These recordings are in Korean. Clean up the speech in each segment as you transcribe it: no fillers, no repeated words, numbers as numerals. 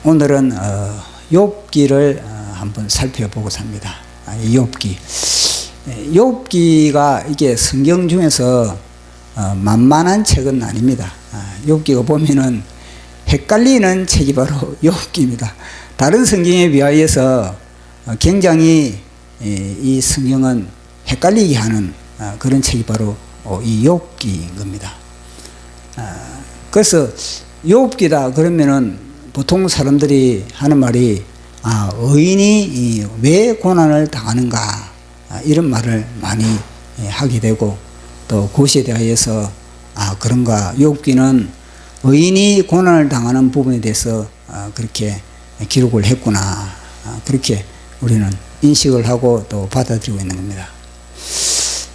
오늘은 욥기를 한번 살펴보고자 합니다. 욥기. 욥기가 이게 성경 중에서 만만한 책은 아닙니다. 욥기가 보면은 헷갈리는 책이 바로 욥기입니다. 다른 성경에 비하여서 굉장히 이 성경은 헷갈리게 하는 그런 책이 바로 이 욥기인 겁니다. 그래서 욥기다 그러면은 보통 사람들이 하는 말이 의인이 왜 고난을 당하는가 이런 말을 많이 하게 되고, 또 그것에 대하여서 그런가, 욥기는 의인이 고난을 당하는 부분에 대해서 그렇게 기록을 했구나, 그렇게 우리는 인식을 하고 또 받아들이고 있는 겁니다.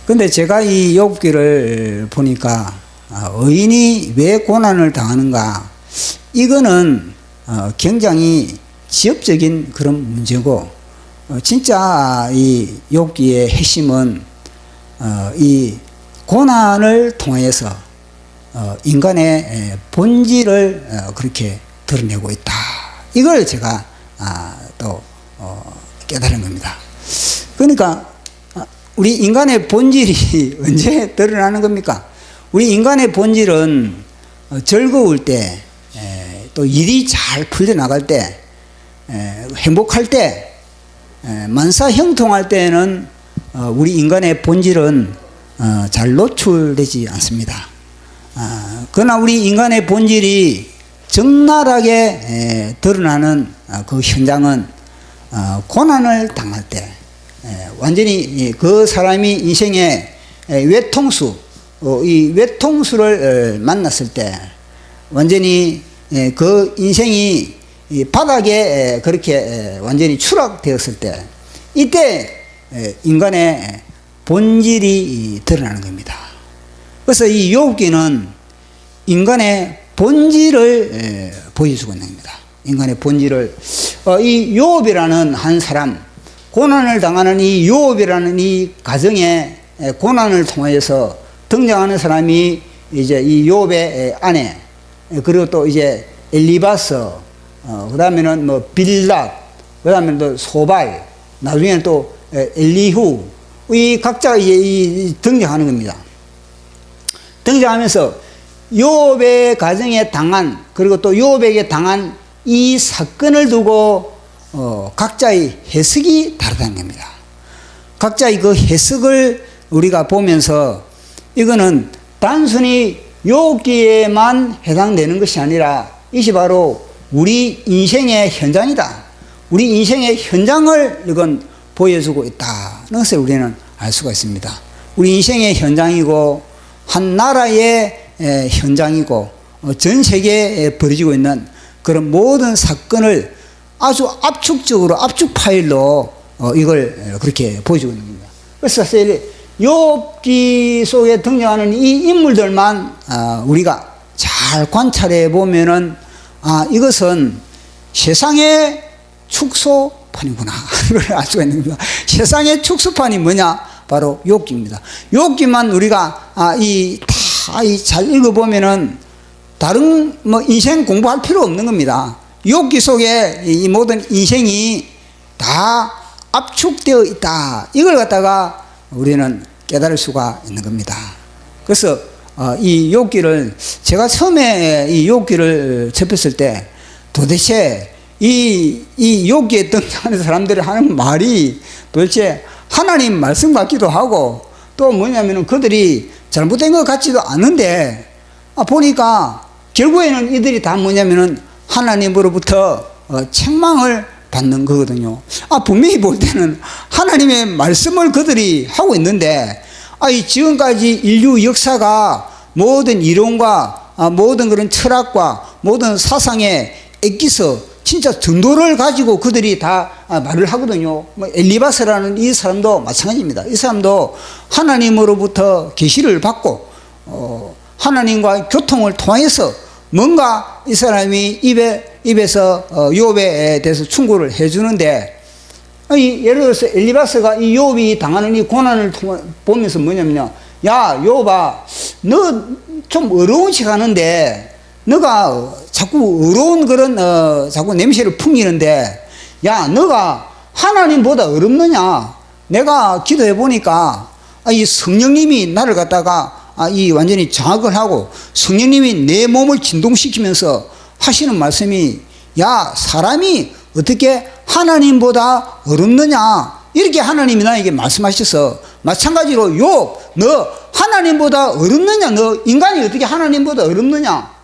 근데 제가 이 욥기를 보니까 의인이 왜 고난을 당하는가, 이거는 굉장히 지엽적인 그런 문제고, 진짜 이 욥기의 핵심은 이 고난을 통해서 인간의 본질을 그렇게 드러내고 있다, 이걸 제가 또 깨달은 겁니다. 그러니까 우리 인간의 본질이 언제 드러나는 겁니까? 우리 인간의 본질은 즐거울 때, 또 일이 잘 풀려나갈 때, 행복할 때, 만사형통할 때는 우리 인간의 본질은 잘 노출되지 않습니다. 그러나 우리 인간의 본질이 적나라하게 드러나는 그 현장은 고난을 당할 때, 완전히 그 사람이 인생의 외통수, 이 외통수를 만났을 때, 완전히 그 인생이 바닥에 그렇게 완전히 추락되었을 때, 이때 인간의 본질이 드러나는 겁니다. 그래서 이 욥기는 인간의 본질을 보여주고 있는 겁니다. 인간의 본질을, 이 욥이라는 한 사람, 고난을 당하는 이 욥이라는 이 가정의 고난을 통해서 등장하는 사람이 이제 이 욥의 아내, 그리고 또 이제 엘리바서, 그 다음에는 뭐 빌닷, 그 다음에 또 소발, 나중에는 또 엘리후, 이 각자 이 등장하는 겁니다. 등장하면서 욥의 가정에 당한, 그리고 또 욥에게 당한 이 사건을 두고 각자의 해석이 다르다는 겁니다. 각자의 그 해석을 우리가 보면서 이거는 단순히 욥기에만 해당되는 것이 아니라 이것이 바로 우리 인생의 현장이다, 우리 인생의 현장을 이건 보여주고 있다는 것을 우리는 알 수가 있습니다. 우리 인생의 현장이고 한 나라의 현장이고 전 세계에 벌어지고 있는 그런 모든 사건을 아주 압축적으로, 압축 파일로 이걸 그렇게 보여주고 있는 겁니다. 그래서 사실 욥기 속에 등장하는 이 인물들만 우리가 잘 관찰해 보면은 이것은 세상의 축소판이구나, 이걸 알 수가 있는 겁니다. 세상의 축소판이 뭐냐? 바로 욥기입니다. 욥기만 우리가 잘 읽어보면은 다른 뭐 인생 공부할 필요 없는 겁니다. 욥기 속에 이 모든 인생이 다 압축되어 있다, 이걸 갖다가 우리는 깨달을 수가 있는 겁니다. 그래서 이 욥기를 제가 처음에 이 욥기를 접했을 때 도대체 이 욥기에 등장하는 사람들이 하는 말이 도대체 하나님 말씀 같기도 하고, 또 뭐냐면은 그들이 잘못된 것 같지도 않은데 보니까 결국에는 이들이 다 뭐냐면은 하나님으로부터 책망을 받는 거거든요. 분명히 볼 때는 하나님의 말씀을 그들이 하고 있는데, 이 지금까지 인류 역사가 모든 이론과 모든 그런 철학과 모든 사상에 엑기서 진짜 정도를 가지고 그들이 다 말을 하거든요. 엘리바스라는 이 사람도 마찬가지입니다. 이 사람도 하나님으로부터 계시를 받고 하나님과 교통을 통해서 뭔가 이 사람이 입에서 욥에 대해서 충고를 해주는데, 예를 들어서 엘리바스가 이 욥이 당하는 이 고난을 보면서 뭐냐면요, 야 욥아, 너 좀 어려운 식 하는데 너가 자꾸 어려운 그런 자꾸 냄새를 풍기는데 야 너가 하나님보다 어렵느냐? 내가 기도해 보니까 이 성령님이 나를 갖다가 이 완전히 장악을 하고 성령님이 내 몸을 진동시키면서 하시는 말씀이 야 사람이 어떻게 하나님보다 어렵느냐 이렇게 하나님이 나에게 말씀하셔서 마찬가지로 욥 너 하나님보다 어렵느냐 너 인간이 어떻게 하나님보다 어렵느냐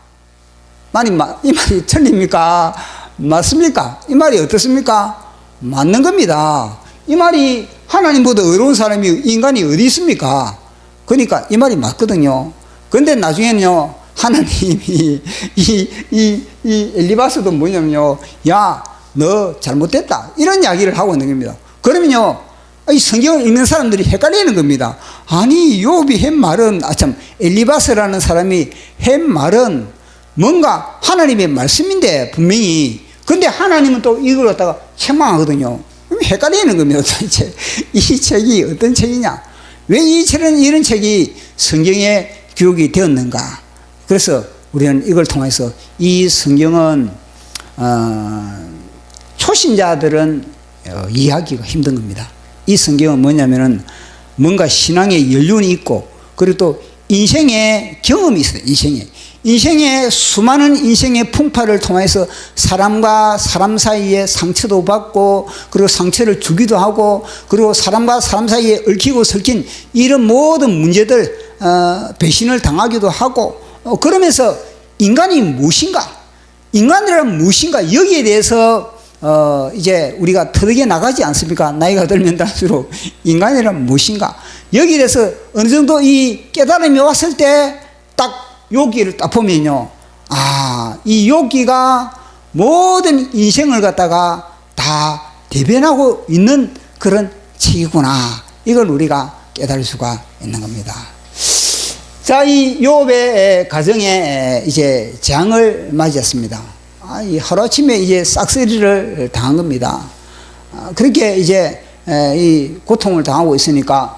이 말이 틀립니까? 맞습니까? 이 말이 어떻습니까? 맞는 겁니다. 이 말이 하나님보다 어려운 사람이 인간이 어디 있습니까? 그러니까 이 말이 맞거든요. 근데 나중에는요, 하나님이 이 엘리바스도 뭐냐면요, 야, 너 잘못됐다. 이런 이야기를 하고 있는 겁니다. 그러면요, 이 성경을 읽는 사람들이 헷갈리는 겁니다. 아니, 욥이 한 말은, 엘리바스라는 사람이 한 말은 뭔가 하나님의 말씀인데, 분명히. 근데 하나님은 또 이걸 갖다가 책망하거든요. 그럼 헷갈리는 겁니다. 도대체 이 책이 어떤 책이냐? 왜 이런 책이 성경에 기록이 되었는가? 그래서 우리는 이걸 통해서 이 성경은 초신자들은 이해하기가 힘든 겁니다. 이 성경은 뭐냐면은 뭔가 신앙의 연륜이 있고 그리고 또 인생의 경험이 있어요. 인생의 수많은 인생의 풍파를 통해서 사람과 사람 사이에 상처도 받고 그리고 상처를 주기도 하고 그리고 사람과 사람 사이에 얽히고 설킨 이런 모든 문제들 배신을 당하기도 하고 그러면서 인간이 무엇인가 인간이란 무엇인가 여기에 대해서 이제 우리가 터득해 나가지 않습니까? 나이가 들면 들수록 인간이란 무엇인가 여기에 대해서 어느 정도 이 깨달음이 왔을 때 딱 욥기를 딱 보면요. 이 욥기가 모든 인생을 갖다가 다 대변하고 있는 그런 책이구나. 이걸 우리가 깨달을 수가 있는 겁니다. 자, 이 욥의 가정에 이제 재앙을 맞이했습니다. 이 하루아침에 이제 싹쓸이를 당한 겁니다. 그렇게 이제 이 고통을 당하고 있으니까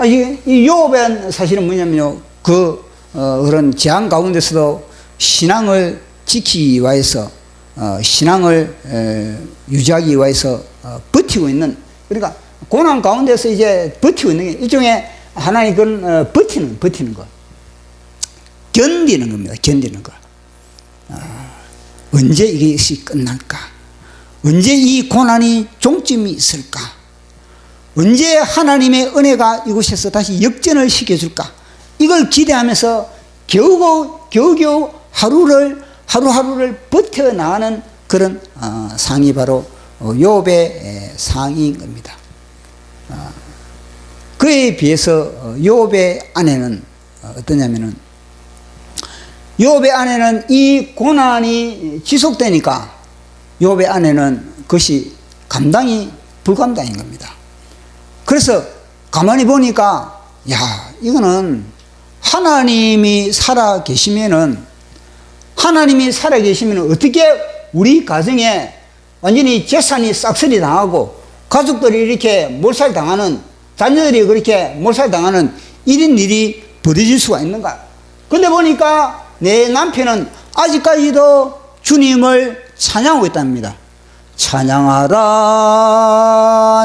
이 욥은 사실은 뭐냐면요. 그런 재앙 가운데서도 신앙을 지키기 위해서 신앙을 유지하기 위해서 버티고 있는 그러니까 고난 가운데서 이제 버티고 있는 게 일종의 하나의 그런 버티는 것 견디는 겁니다. 견디는 것 언제 이것이 끝날까? 언제 이 고난이 종점이 있을까? 언제 하나님의 은혜가 이곳에서 다시 역전을 시켜줄까? 이걸 기대하면서 겨우겨우 하루하루를 버텨나가는 그런 상이 바로 욥의 상인 겁니다. 그에 비해서 욥의 아내는 어떠냐면은 욥의 아내는 이 고난이 지속되니까 욥의 아내는 그것이 감당이 불감당인 겁니다. 그래서 가만히 보니까 야 이거는 하나님이 살아 계시면은 어떻게 우리 가정에 완전히 재산이 싹쓸이 당하고 가족들이 이렇게 몰살당하는 자녀들이 그렇게 몰살당하는 이런 일이 벌어질 수가 있는가? 근데 보니까 내 남편은 아직까지도 주님을 찬양하고 있답니다. 찬양하라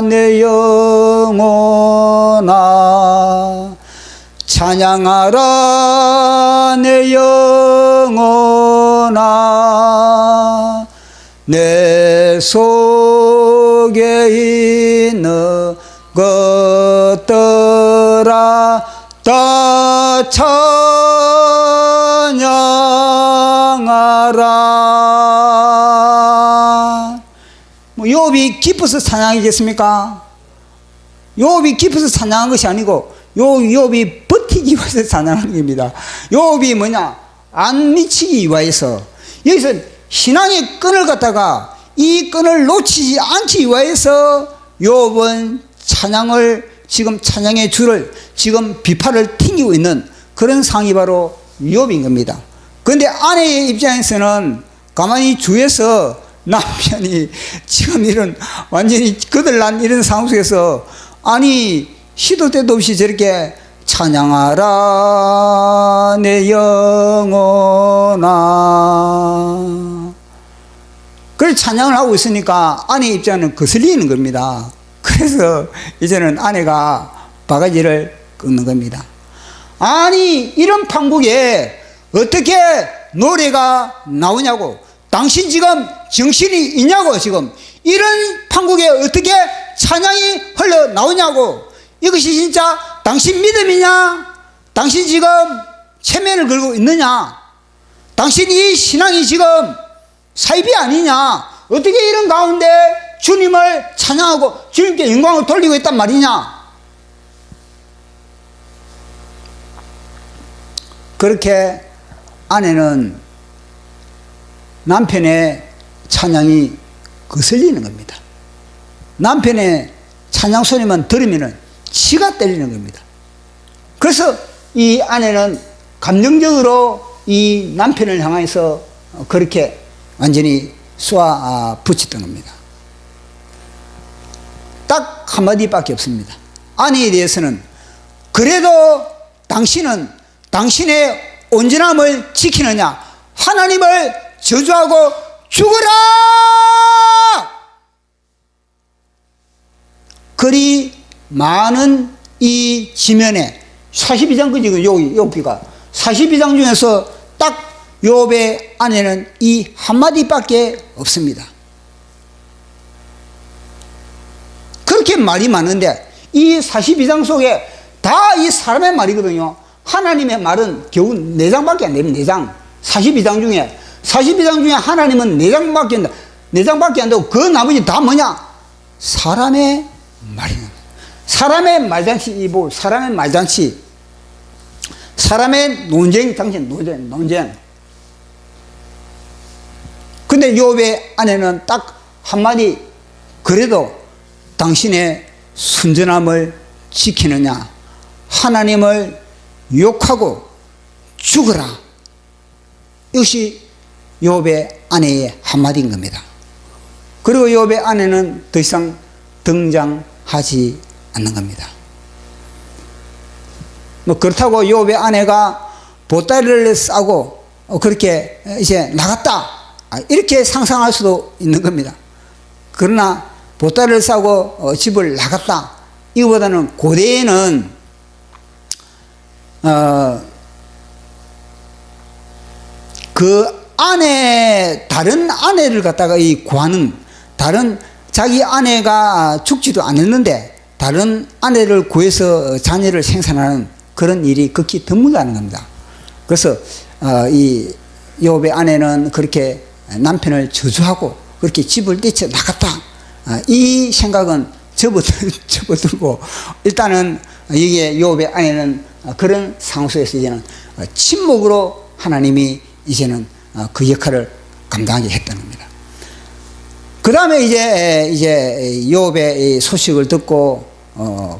내 영혼아 찬양하라 내 영혼아 내 속에 있는 것들아 다 찬양하라. 욥이 기뻐서 찬양하겠습니까? 욥이 기뻐서 찬양한 것이 아니고 욥이 버티기 위해서 찬양하는 겁니다. 욥이 뭐냐? 안 미치기 위해서 여기서 신앙의 끈을 갖다가 이 끈을 놓치지 않기 위해서 욥은 찬양의 줄을 지금 비파를 튕기고 있는 그런 상이 바로 욥인 겁니다. 그런데 아내의 입장에서는 가만히 주위에서 남편이 지금 이런 완전히 거들난 이런 상황 속에서 아니 시도 때도 없이 저렇게 찬양하라 내 영혼아. 그래서 찬양을 하고 있으니까 아내 입장은 거슬리는 겁니다. 그래서 이제는 아내가 바가지를 꺾는 겁니다. 아니 이런 판국에 어떻게 노래가 나오냐고, 당신 지금 정신이 있냐고, 지금 이런 판국에 어떻게 찬양이 흘러나오냐고, 이것이 진짜 당신 믿음이냐, 당신 지금 체면을 걸고 있느냐, 당신 이 신앙이 지금 사입이 아니냐, 어떻게 이런 가운데 주님을 찬양하고 주님께 영광을 돌리고 있단 말이냐. 그렇게 아내는 남편의 찬양이 거슬리는 겁니다. 남편의 찬양 소리만 들으면 치가 떨리는 겁니다. 그래서 이 아내는 감정적으로 이 남편을 향해서 그렇게 완전히 쏘아 붙였던 겁니다. 딱 한마디밖에 없습니다. 아내에 대해서는 그래도 당신은 당신의 온전함을 지키느냐, 하나님을 저주하고 죽어라! 그리 많은 이 지면에 42장 그지, 여기가 42장 중에서 딱 욥의 아내는 이 한마디밖에 없습니다. 그렇게 말이 많은데 이 42장 속에 다 이 사람의 말이거든요. 하나님의 말은 겨우 4장밖에 안 됩니다. 4장. 42장 중에 하나님은 4장밖에 안 돼. 4장밖에 안 되고 그 나머지 다 뭐냐? 사람의 말입니다. 사람의 말잔치, 사람의 말잔치. 사람의 논쟁, 당신 논쟁. 근데 욥의 아내는 딱 한마디, 그래도 당신의 순전함을 지키느냐, 하나님을 욕하고 죽어라. 이것이 욥의 아내의 한마디인 겁니다. 그리고 욥의 아내는 더 이상 등장하지 않는 겁니다. 뭐 그렇다고 욥의 아내가 보따리를 싸고 그렇게 이제 나갔다, 이렇게 상상할 수도 있는 겁니다. 그러나 보따리를 싸고 집을 나갔다, 이거보다는 고대에는 그 아내, 다른 아내를 갖다가 이 구하는, 다른 자기 아내가 죽지도 않았는데 다른 아내를 구해서 자녀를 생산하는 그런 일이 극히 드물다는 겁니다. 그래서 이 욥의 아내는 그렇게 남편을 저주하고 그렇게 집을 뛰쳐 나갔다, 이 생각은 접어들고 일단은 이게 욥의 아내는 그런 상황 속에서 이제는 침묵으로 하나님이 이제는 그 역할을 감당하게 했던 겁니다. 그 다음에 이제 욥의 소식을 듣고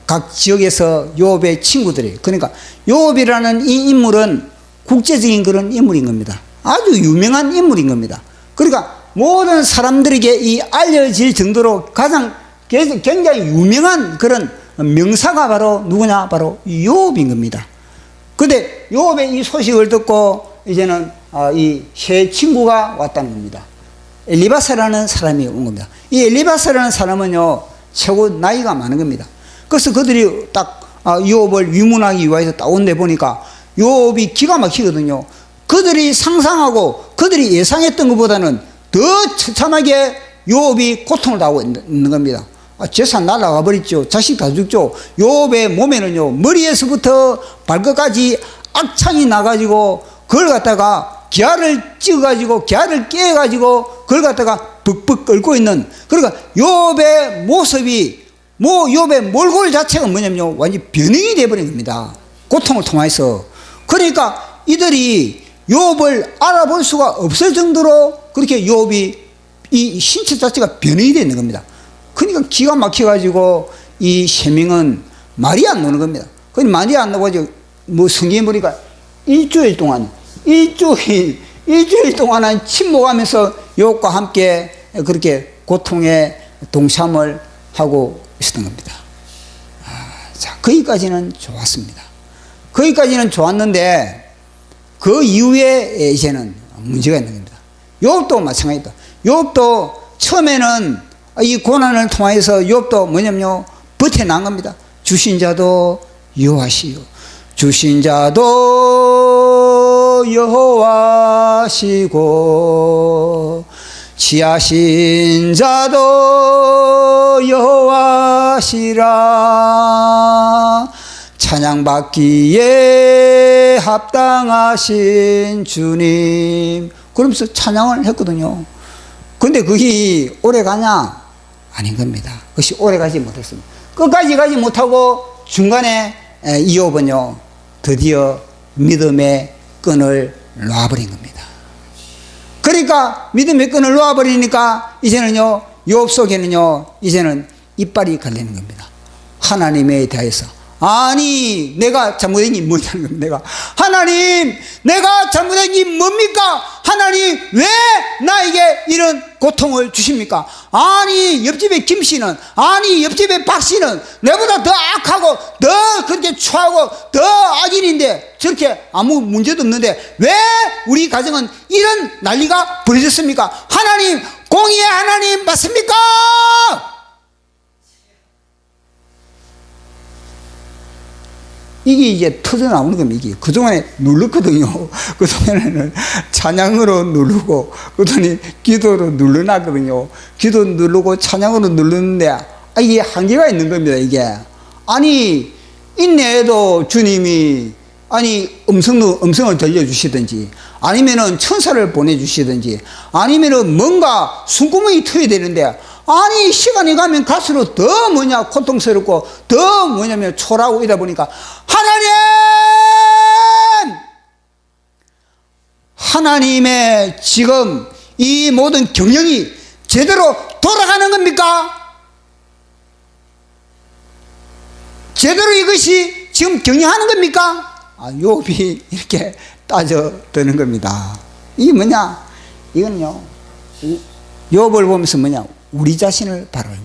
각 지역에서 욥의 친구들이, 그러니까 욥이라는 이 인물은 국제적인 그런 인물인 겁니다. 아주 유명한 인물인 겁니다. 그러니까 모든 사람들에게 이 알려질 정도로 가장 굉장히 유명한 그런 명사가 바로 누구냐? 바로 욥인 겁니다. 근데 욥의 이 소식을 듣고 이제는 이 세 친구가 왔다는 겁니다. 엘리바사라는 사람이 온 겁니다. 이 엘리바사라는 사람은요, 최고 나이가 많은 겁니다. 그래서 그들이 딱 욥을 위문하기 위해서 딱 온데 보니까 욥이 기가 막히거든요. 그들이 상상하고 그들이 예상했던 것보다는 더 처참하게 욥이 고통을 당하고 있는 겁니다. 재산 날아가 버렸죠. 자식 다 죽죠. 욥의 몸에는요, 머리에서부터 발끝까지 악창이 나가지고 그걸 갖다가 기아를 찍어가지고 기아를 깨가지고 그걸 갖다가 벅벅 끓고 있는, 그러니까 욥의 모습이, 욥의 몰골 자체가 뭐냐면요, 완전 변형이 되어버린 겁니다. 고통을 통해서. 그러니까 이들이 욥을 알아볼 수가 없을 정도로 그렇게 욥이 이 신체 자체가 변형이 되어 있는 겁니다. 그러니까 기가 막혀가지고 이 세 명은 말이 안 나오는 겁니다. 그 말이 안 나오고 뭐 성경에 보니까 일주일 동안 침묵하면서 욥과 함께 그렇게 고통에 동참을 하고 있었던 겁니다. 자, 거기까지는 좋았습니다. 거기까지는 좋았는데 그 이후에 이제는 문제가 있는 겁니다. 욥도 마찬가지다. 욥도 처음에는 이 고난을 통해서 욥도 뭐냐면요, 버텨난 겁니다. 주신 자도 여호와시요, 주신 자도 여호와시고 취하신 자도 여호와시라. 찬양받기에 합당하신 주님, 그러면서 찬양을 했거든요. 근데 그게 오래 가냐? 아닌 겁니다. 그것이 오래 가지 못했습니다. 끝까지 가지 못하고 중간에 이욥은요, 드디어 믿음의 끈을 놔버린 겁니다. 그러니까 믿음의 끈을 놔버리니까 이제는요, 욥 속에는요, 이제는 이빨이 갈리는 겁니다. 하나님에 대해서, 아니 내가 잘못한 게 뭐냐는 겁니다. 하나님, 내가 잘못한 게 뭡니까? 하나님, 왜 나에게 이런 고통을 주십니까? 아니 옆집에 김씨는, 아니 옆집에 박씨는 내보다 더 악하고 더 그렇게 추하고 더 악인인데 저렇게 아무 문제도 없는데 왜 우리 가정은 이런 난리가 벌어졌습니까? 하나님, 공의의 하나님 맞습니까? 이게 이제 터져나오는 겁니다. 이게 그동안에 눌렀거든요. 그동안에는 찬양으로 누르고, 그동안에 기도로 눌러놨거든요. 기도 누르고 찬양으로 누르는데, 이게 한계가 있는 겁니다, 이게. 아니, 인내에도 주님이, 음성을 들려주시든지, 아니면은 천사를 보내주시든지, 아니면은 뭔가 숨구멍이 트여야 되는데, 아니 시간이 가면 갈수록 더 고통스럽고 더 초라하고 이러다 보니까 하나님의 지금 이 모든 경영이 제대로 돌아가는 겁니까? 제대로 이것이 지금 경영하는 겁니까? 욥이 이렇게 따져드는 겁니다. 이게 뭐냐? 이건요, 욥을 보면서 뭐냐? 우리 자신을 바라봐요.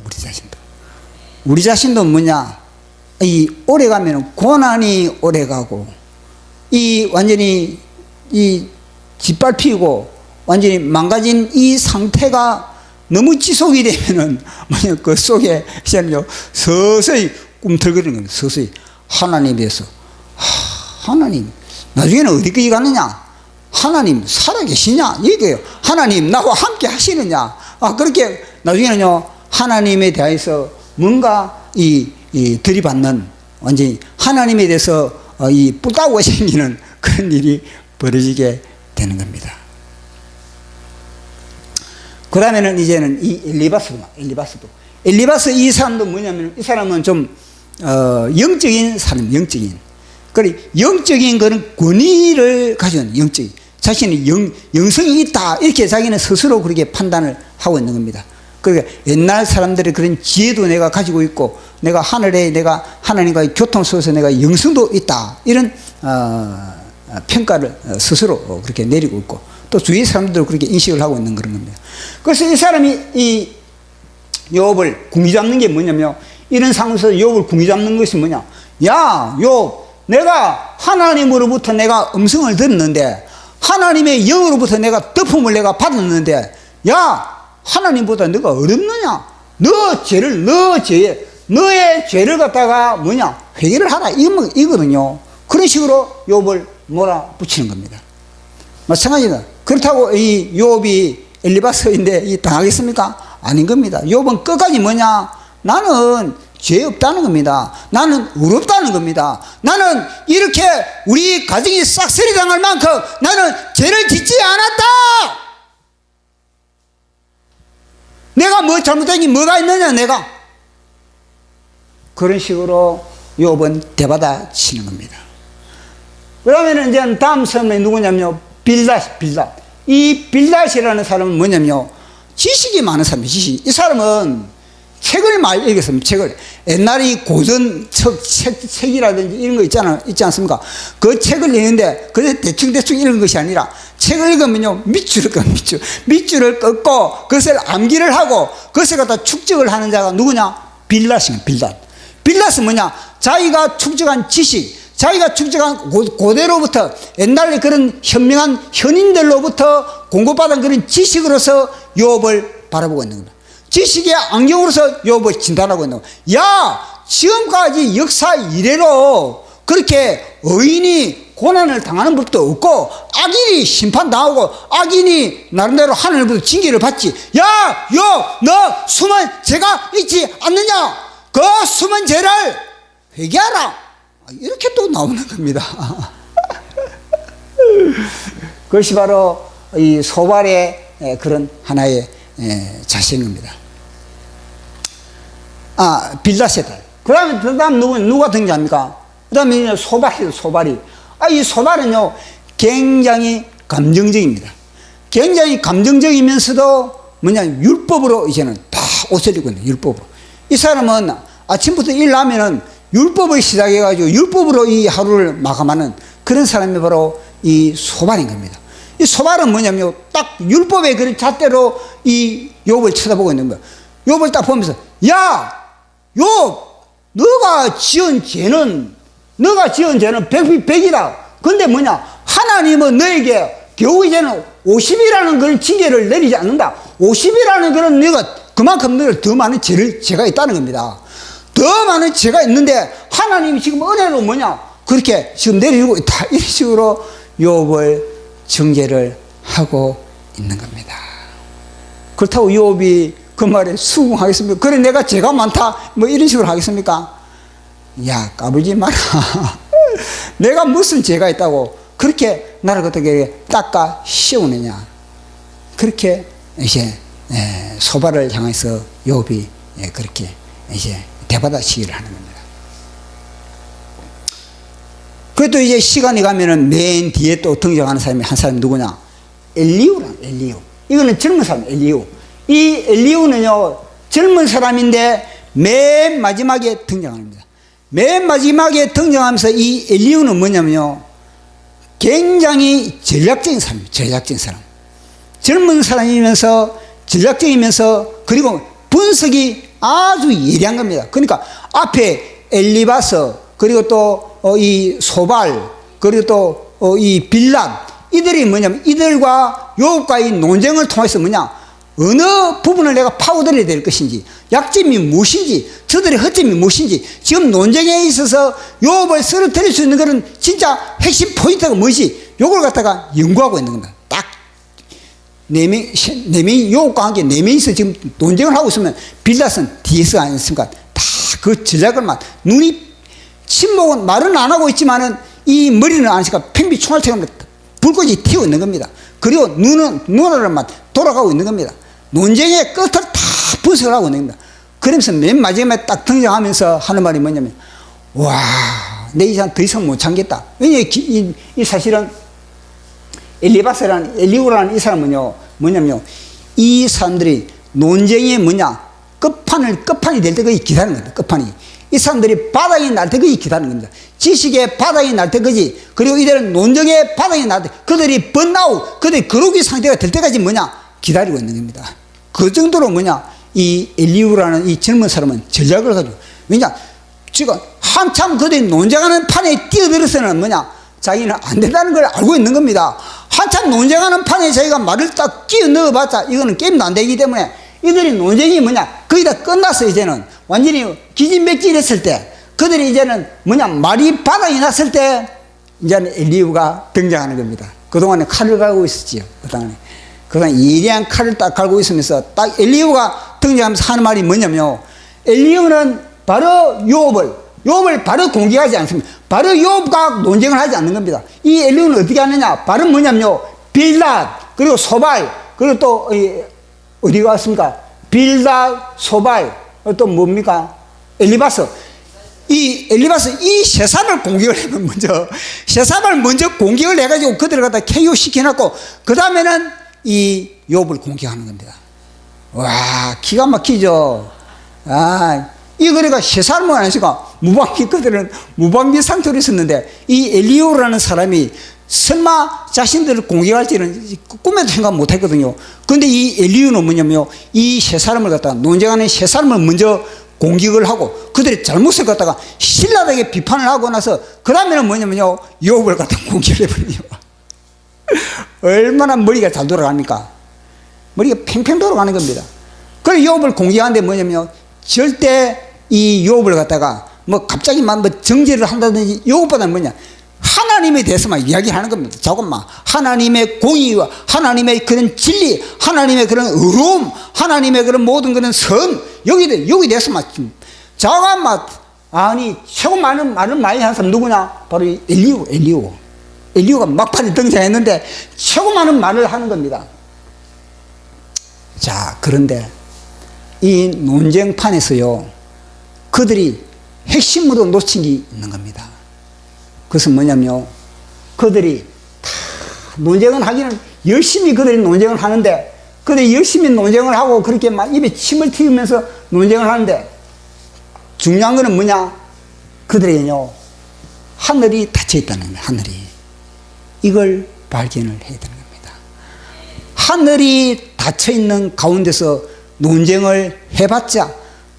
우리 자신도 뭐냐? 이 오래 가면 고난이 오래 가고, 이 완전히 이 짓밟히고 완전히 망가진 이 상태가 너무 지속이 되면은 뭐냐? 그 속에 이제는요, 서서히 꿈틀거리는 겁니다. 서서히 하나님에 대해서, 하나님 나중에는 어디까지 가느냐? 하나님 살아계시냐? 이거예요. 하나님 나와 함께 하시느냐? 그렇게 나중에는요, 하나님에 대해서 뭔가 들이받는, 완전히 하나님에 대해서 뿔따구가 생기는 그런 일이 벌어지게 되는 겁니다. 그 다음에는 이제는 이 엘리바스도 이 사람도 뭐냐면, 이 사람은 좀 영적인 사람, 영적인 그런 권위를 가진, 영적인 자신이 영성이 있다, 이렇게 자기는 스스로 그렇게 판단을 하고 있는 겁니다. 그러니까 옛날 사람들의 그런 지혜도 내가 가지고 있고, 내가 하늘에 내가 하나님과의 교통 속에서 내가 영성도 있다, 이런 평가를 스스로 그렇게 내리고 있고, 또 주위 사람들도 그렇게 인식을 하고 있는 그런 겁니다. 그래서 이 사람이 이 욥을 궁리 잡는 게 뭐냐면, 이런 상황에서 욥을 궁리 잡는 것이 뭐냐? 야, 욥, 내가 하나님으로부터 내가 음성을 들었는데, 하나님의 영으로부터 내가 덮음을 내가 받았는데, 야, 하나님보다 너가 어렵느냐? 너의 죄를 갖다가 회개를 하라, 이거든요. 그런 식으로 욥을 몰아붙이는 겁니다. 마찬가지다. 그렇다고 이 욥이 엘리바스인데 당하겠습니까? 아닌 겁니다. 욥은 끝까지 나는 죄 없다는 겁니다. 나는 의롭다는 겁니다. 나는 이렇게 우리 가정이 싹쓸이 당할 만큼 나는 죄를 짓지 않았다. 내가 뭐 잘못한 게 뭐가 있느냐, 내가. 그런 식으로 욥은 대받아 치는 겁니다. 그러면 이제 다음 사람이 누구냐면요, 빌닷. 이 빌닷이라는 사람은 뭐냐면요, 지식이 많은 사람이에요. 이 사람은 책을 많이 읽었습니다. 책을. 옛날에 고전 책이라든지 이런 거 있지 않습니까? 그 책을 읽는데, 그래서 대충 읽은 것이 아니라, 책을 읽으면요, 밑줄을 긋고, 그것을 암기를 하고, 그것을 갖다 축적을 하는 자가 누구냐? 빌닷이에요, 빌닷. 빌닷은 뭐냐? 자기가 축적한 지식, 자기가 축적한 고대로부터 옛날에 그런 현명한 현인들로부터 공급받은 그런 지식으로서 욥을 바라보고 있는 겁니다. 지식의 안경으로서 욥을 진단하고 있는 겁니다. 야, 지금까지 역사 이래로 그렇게 의인이 고난을 당하는 법도 없고 악인이 심판당하고 악인이 나름대로 하늘로부터 징계를 받지. 야, 너 숨은 죄가 있지 않느냐? 그 숨은 죄를 회개하라. 이렇게 또 나오는 겁니다. 그것이 바로 이 소발의 그런 하나의 자세인 겁니다. 빌닷의 딸. 그 다음 누가 등장합니까? 그 다음에 소발이. 이 소발은요, 굉장히 감정적입니다. 굉장히 감정적이면서도 율법으로 이제는 다 옷을 입고 있는 율법으로. 이 사람은 아침부터 일나면은 율법을 시작해가지고 율법으로 이 하루를 마감하는 그런 사람이 바로 이 소발인 겁니다. 이 소발은 뭐냐면 딱 율법의 그런 잣대로 이 욥을 쳐다보고 있는 거예요. 욥을 딱 보면서, 야, 욥, 너가 지은 죄는 백이다. 근데 하나님은 너에게 겨우 이제는 50이라는 그런 징계를 내리지 않는다. 50이라는 그런 그만큼 너를 더 많은 죄가 있다는 겁니다. 더 많은 죄가 있는데 하나님이 지금 은혜로 그렇게 지금 내려주고 있다. 이런 식으로 욥을 정죄를 하고 있는 겁니다. 그렇다고 욥이 그 말에 수긍하겠습니까? 그래, 내가 죄가 많다. 이런 식으로 하겠습니까? 야, 까불지 마라. 내가 무슨 죄가 있다고 그렇게 나를 어떻게 닦아 씌우느냐. 그렇게 이제 소발을 향해서 욥이 그렇게 이제 대받아 시기를 하는 겁니다. 그래도 이제 시간이 가면은 맨 뒤에 또 등장하는 사람이 한 사람이 누구냐? 엘리우. 이거는 젊은 사람, 엘리우. 이 엘리우는요, 젊은 사람인데 맨 마지막에 등장합니다. 맨 마지막에 등장하면서 이 엘리우는 뭐냐면요, 굉장히 전략적인 사람이에요. 전략적인 사람. 젊은 사람이면서 전략적이면서 그리고 분석이 아주 예리한 겁니다. 그러니까 앞에 엘리바서 그리고 또 이 소발 그리고 또 이 빌닷 이들이 뭐냐면 이들과 욥과 이 논쟁을 통해서 어느 부분을 내가 파고들어야 될 것인지 약점이 무엇인지 저들의 허점이 무엇인지 지금 논쟁에 있어서 욥을 쓰러뜨릴 수 있는 그런 진짜 핵심 포인트가 무엇이 요걸 갖다가 연구하고 있는 겁니다. 딱 네 명이 욥과 함께 네 명이서 지금 논쟁을 하고 있으면 빌닷은 뒤에서 아니었습니까? 다 그 전략을 눈이 침묵은 말은 안 하고 있지만은 이 머리는 안 하니까 팽비총알처럼 불꽃이 튀어 있는 겁니다. 그리고 눈으로는 돌아가고 있는 겁니다. 논쟁의 끝을 다 분석을 하고 있는 겁니다. 그러면서 맨 마지막에 딱 등장하면서 하는 말이 뭐냐면, 와, 내 이상 더 이상 못 참겠다. 왜냐면 이 사실은 엘리우라는 이 사람은요, 뭐냐면요, 이 사람들이 논쟁이 끝판이 될 때까지 기다리는 겁니다. 끝판이. 이 사람들이 바닥이 날 때까지 기다리는 겁니다. 지식의 바닥이 날 때까지, 그리고 이들은 논쟁의 바닥이 날 때, 그들이 번아웃, 그들이 거룩의 상태가 될 때까지 기다리고 있는 겁니다. 그 정도로 이 엘리우라는 이 젊은 사람은 전략을 가지고, 지금 한참 그들이 논쟁하는 판에 뛰어들어서는 자기는 안 된다는 걸 알고 있는 겁니다. 한참 논쟁하는 판에 자기가 말을 딱 끼워 넣어봤자 이거는 게임도 안 되기 때문에 이들이 논쟁이 거의 다 끝났어. 이제는 완전히 기진맥진했을 때 그들이 이제는 말이 바닥이 났을 때 이제는 엘리우가 등장하는 겁니다. 그동안에 칼을 갈고 있었지요. 그동안 예리한 칼을 딱 갈고 있으면서 딱 엘리우가 등장하면서 하는 말이 뭐냐면, 엘리우는 바로 욥을 바로 공격하지 않습니다. 바로 욥과 논쟁을 하지 않는 겁니다. 이 엘리우는 어떻게 하느냐? 바로 뭐냐면요, 빌닷 그리고 소발 그리고 또 어디가 왔습니까? 빌닷, 소발 또 뭡니까? 엘리바스. 이 세 사람을 공격을 해면 세 사람을 먼저 공격을 해가지고 그들을 갖다 KO 시켜놨고 그 다음에는 이 욥을 공격하는 겁니다. 와, 기가 막히죠. 이 그러니까 세 사람은 아니니까 그들은 무방비 상태로 있었는데 이 엘리오라는 사람이 설마 자신들을 공격할지는 꿈에도 생각 못 했거든요. 근데 이 엘리오는 뭐냐면요, 이 세 사람을 갖다가 논쟁하는 세 사람을 먼저 공격을 하고 그들의 잘못을 갖다가 신랄하게 비판을 하고 나서 그 다음에는 뭐냐면요, 욥을 갖다 공격을 해버려요. 얼마나 머리가 잘 돌아갑니까? 머리가 팽팽 돌아가는 겁니다. 그래서 욥을 공격하는데 뭐냐면요, 절대 이 욥을 갖다가 뭐 갑자기 뭐 정죄를 한다든지, 욥보다는 뭐냐, 하나님에 대해서만 이야기하는 겁니다. 조금만 하나님의 공의와 하나님의 그런 진리, 하나님의 그런 의로움, 하나님의 그런 모든 그런 선, 여기 대해서만 조금만. 아니 최고 많은 말을 많이 하는 사람 누구냐? 바로 엘리후가 막판에 등장했는데 최고 많은 말을 하는 겁니다. 자, 그런데 이 논쟁판에서요, 그들이 핵심으로 놓친 게 있는 겁니다. 그것은 뭐냐면요, 그들이 다 논쟁을 하기는 열심히 그들이 논쟁을 하는데, 그들이 열심히 논쟁을 하고 그렇게 막 입에 침을 튀우면서 논쟁을 하는데, 중요한 거는 뭐냐? 그들에게요, 하늘이 닫혀 있다는 거예요. 하늘이. 이걸 발견을 해야 되는 겁니다. 하늘이 닫혀 있는 가운데서 논쟁을 해봤자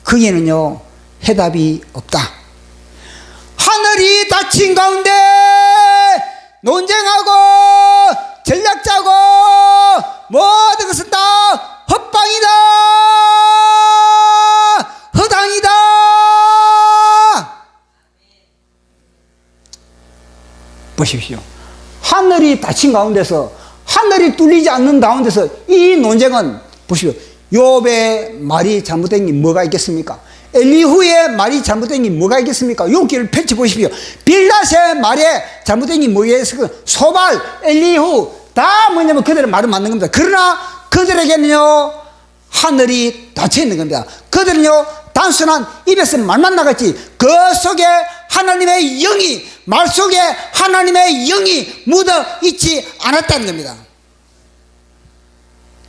거기에는요, 해답이 없다. 하늘이 닫힌 가운데 논쟁하고 전략 짜고 모든 것은 다 헛방이다, 허당이다. 보십시오. 하늘이 닫힌 가운데서, 하늘이 뚫리지 않는 가운데서 이 논쟁은, 보십시오. 욥의 말이 잘못된 게 뭐가 있겠습니까? 엘리후의 말이 잘못된 게 뭐가 있겠습니까? 욥기를 펼쳐보십시오. 빌닷의 말에 잘못된 게 뭐겠습니까? 소발, 엘리후 다 뭐냐면 그들의 말은 맞는 겁니다. 그러나 그들에게는요, 하늘이 닫혀 있는 겁니다. 그들은요, 단순한 입에서 말만 나갔지 그 속에 하나님의 영이, 말 속에 하나님의 영이 묻어 있지 않았다는 겁니다.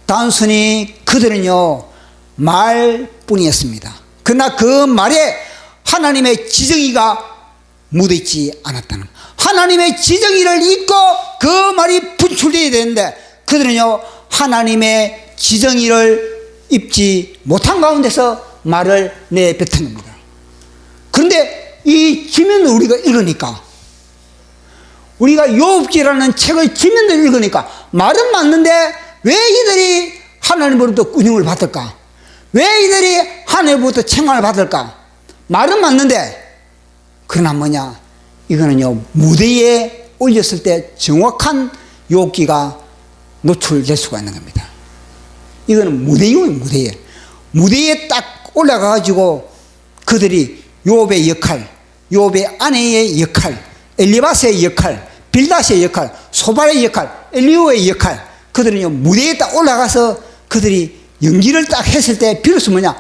단순히 그들은요, 말뿐이었습니다. 그러나 그 말에 하나님의 지정의가 묻어있지 않았다는 거예요. 하나님의 지정의를 잊고 그 말이 분출되어야 되는데 그들은요, 하나님의 지정의를 입지 못한 가운데서 말을 내뱉은 겁니다. 그런데 이 지면을 우리가 읽으니까, 우리가 욥기라는 책을 지면을 읽으니까 말은 맞는데 왜 이들이 하나님으로부터 꾸중을 받을까? 왜 이들이 하나님으로부터 책망을 받을까? 말은 맞는데, 그러나 뭐냐, 이거는요, 무대에 올렸을 때 정확한 욥기가 노출될 수가 있는 겁니다. 이거는 무대에 딱 올라가가지고 그들이 욥의 역할, 욥의 아내의 역할, 엘리바스의 역할, 빌닷의 역할, 소발의 역할, 엘리후의 역할, 그들은요, 무대에 딱 올라가서 그들이 연기를 딱 했을 때 비로소 뭐냐,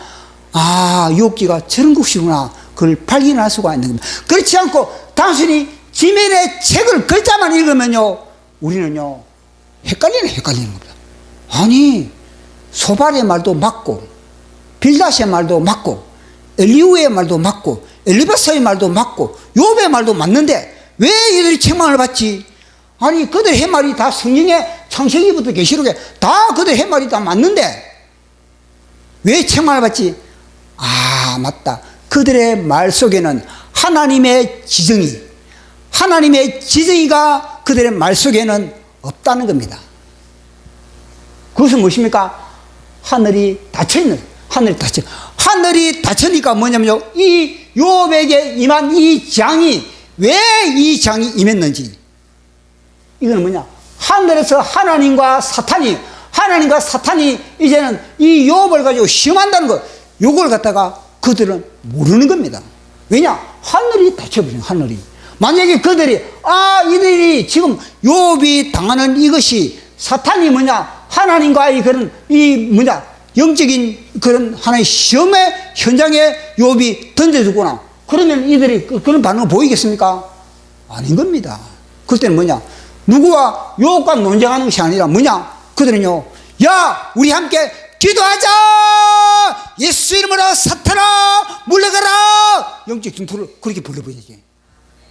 아, 욥기가 저런 것이구나, 그걸 발견할 수가 있는 겁니다. 그렇지 않고 단순히 지면의 책을 글자만 읽으면요, 우리는요, 헷갈리는 겁니다. 아니, 소발의 말도 맞고, 빌닷의 말도 맞고, 엘리후의 말도 맞고, 엘리바스의 말도 맞고, 욥의 말도 맞는데 왜 이들이 책망을 받지? 아니, 그들의 해말이 다 성경에 창세기부터 계시록에 다 그들의 해말이 다 맞는데 왜 책망을 받지? 아, 맞다. 그들의 말 속에는 하나님의 지정의, 하나님의 지정의가 그들의 말 속에는 없다는 겁니다. 그것은 무엇입니까? 하늘이 닫혀있는, 하늘이 닫혀니까 뭐냐면요, 이 욥에게 임한 이 장이, 왜 이 장이 임했는지, 이거는 뭐냐, 하늘에서 하나님과 사탄이 이제는 이 욥을 가지고 시험한다는 것, 요걸 갖다가 그들은 모르는 겁니다. 왜냐? 하늘이 닫혀버린, 하늘이. 만약에 그들이, 아, 이들이 지금 욥이 당하는 이것이 사탄이 뭐냐, 하나님과의 그런 영적인 그런 하나의 시험의 현장에 욥이 던져주구나. 그러면 이들이 그런 반응을 보이겠습니까? 아닌 겁니다. 그때는 뭐냐, 누구와 욥과 논쟁하는 것이 아니라 뭐냐, 그들은요, 야, 우리 함께 기도하자! 예수 이름으로 사탄아 물러가라! 영적 전투를 그렇게 불러보이지.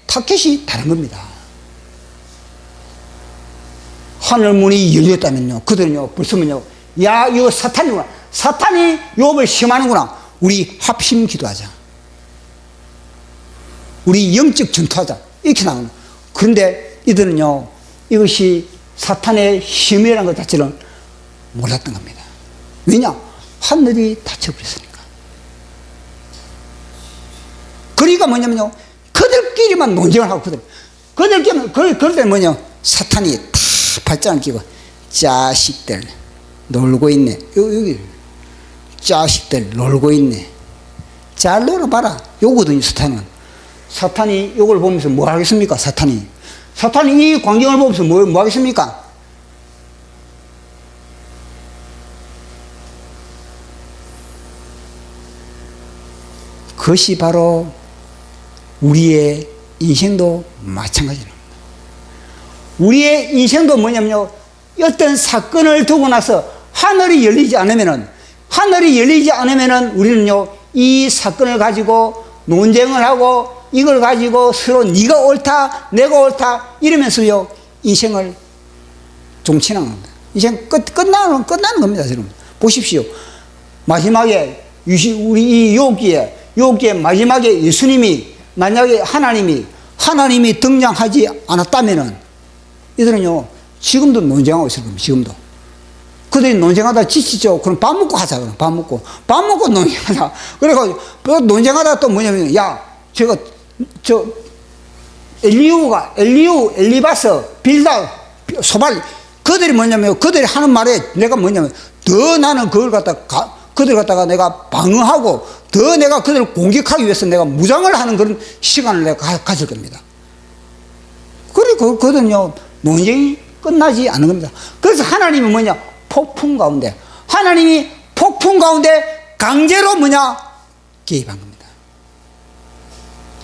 타켓이 다른 겁니다. 하늘문이 열렸다면요, 그들은요, 벌써 뭐냐, 야, 이거 사탄이구나. 사탄이 욥을 시험하는구나. 우리 합심 기도하자. 우리 영적 전투하자. 이렇게 나오는. 그런데 이들은요, 이것이 사탄의 힘이라는 것 자체를 몰랐던 겁니다. 왜냐? 하늘이 닫혀버렸으니까. 그러니까 뭐냐면요, 그들끼리만 논쟁을 하고 그들끼리만, 그럴 때 뭐냐, 사탄이 다 발전을 끼고, 자식들 놀고 있네. 여기 자식들 놀고 있네. 잘 놀아봐라. 요거든요, 사탄은. 사탄이 요걸 보면서 뭐 하겠습니까? 사탄이 이 광경을 보면서 뭐 하겠습니까? 그것이 바로 우리의 인생도 마찬가지입니다. 우리의 인생도 뭐냐면요, 어떤 사건을 두고 나서 하늘이 열리지 않으면은 우리는요, 이 사건을 가지고 논쟁을 하고 이걸 가지고 서로 네가 옳다 내가 옳다 이러면서요, 인생을 종치는 겁니다. 인생 끝나는 겁니다. 여러분 보십시오. 마지막에 우리 이 욥기에 마지막에 예수님이, 만약에 하나님이 등장하지 않았다면은 이들은요, 지금도 논쟁하고 있을 겁니다. 지금도. 그들이 논쟁하다 지치죠. 그럼 밥 먹고 하자. 그럼 밥 먹고 논쟁하자. 그래가지고 논쟁하다 또 뭐냐면, 야, 엘리바스, 빌다, 소발, 그들이 뭐냐면, 그들이 하는 말에 내가 뭐냐면, 더 나는 그들 갖다가 내가 방어하고, 더 내가 그들을 공격하기 위해서 내가 무장을 하는 그런 시간을 내가 가질 겁니다. 그리고 그들은요, 논쟁이 끝나지 않은 겁니다. 그래서 하나님이 뭐냐, 하나님이 폭풍 가운데 강제로 개입한 겁니다.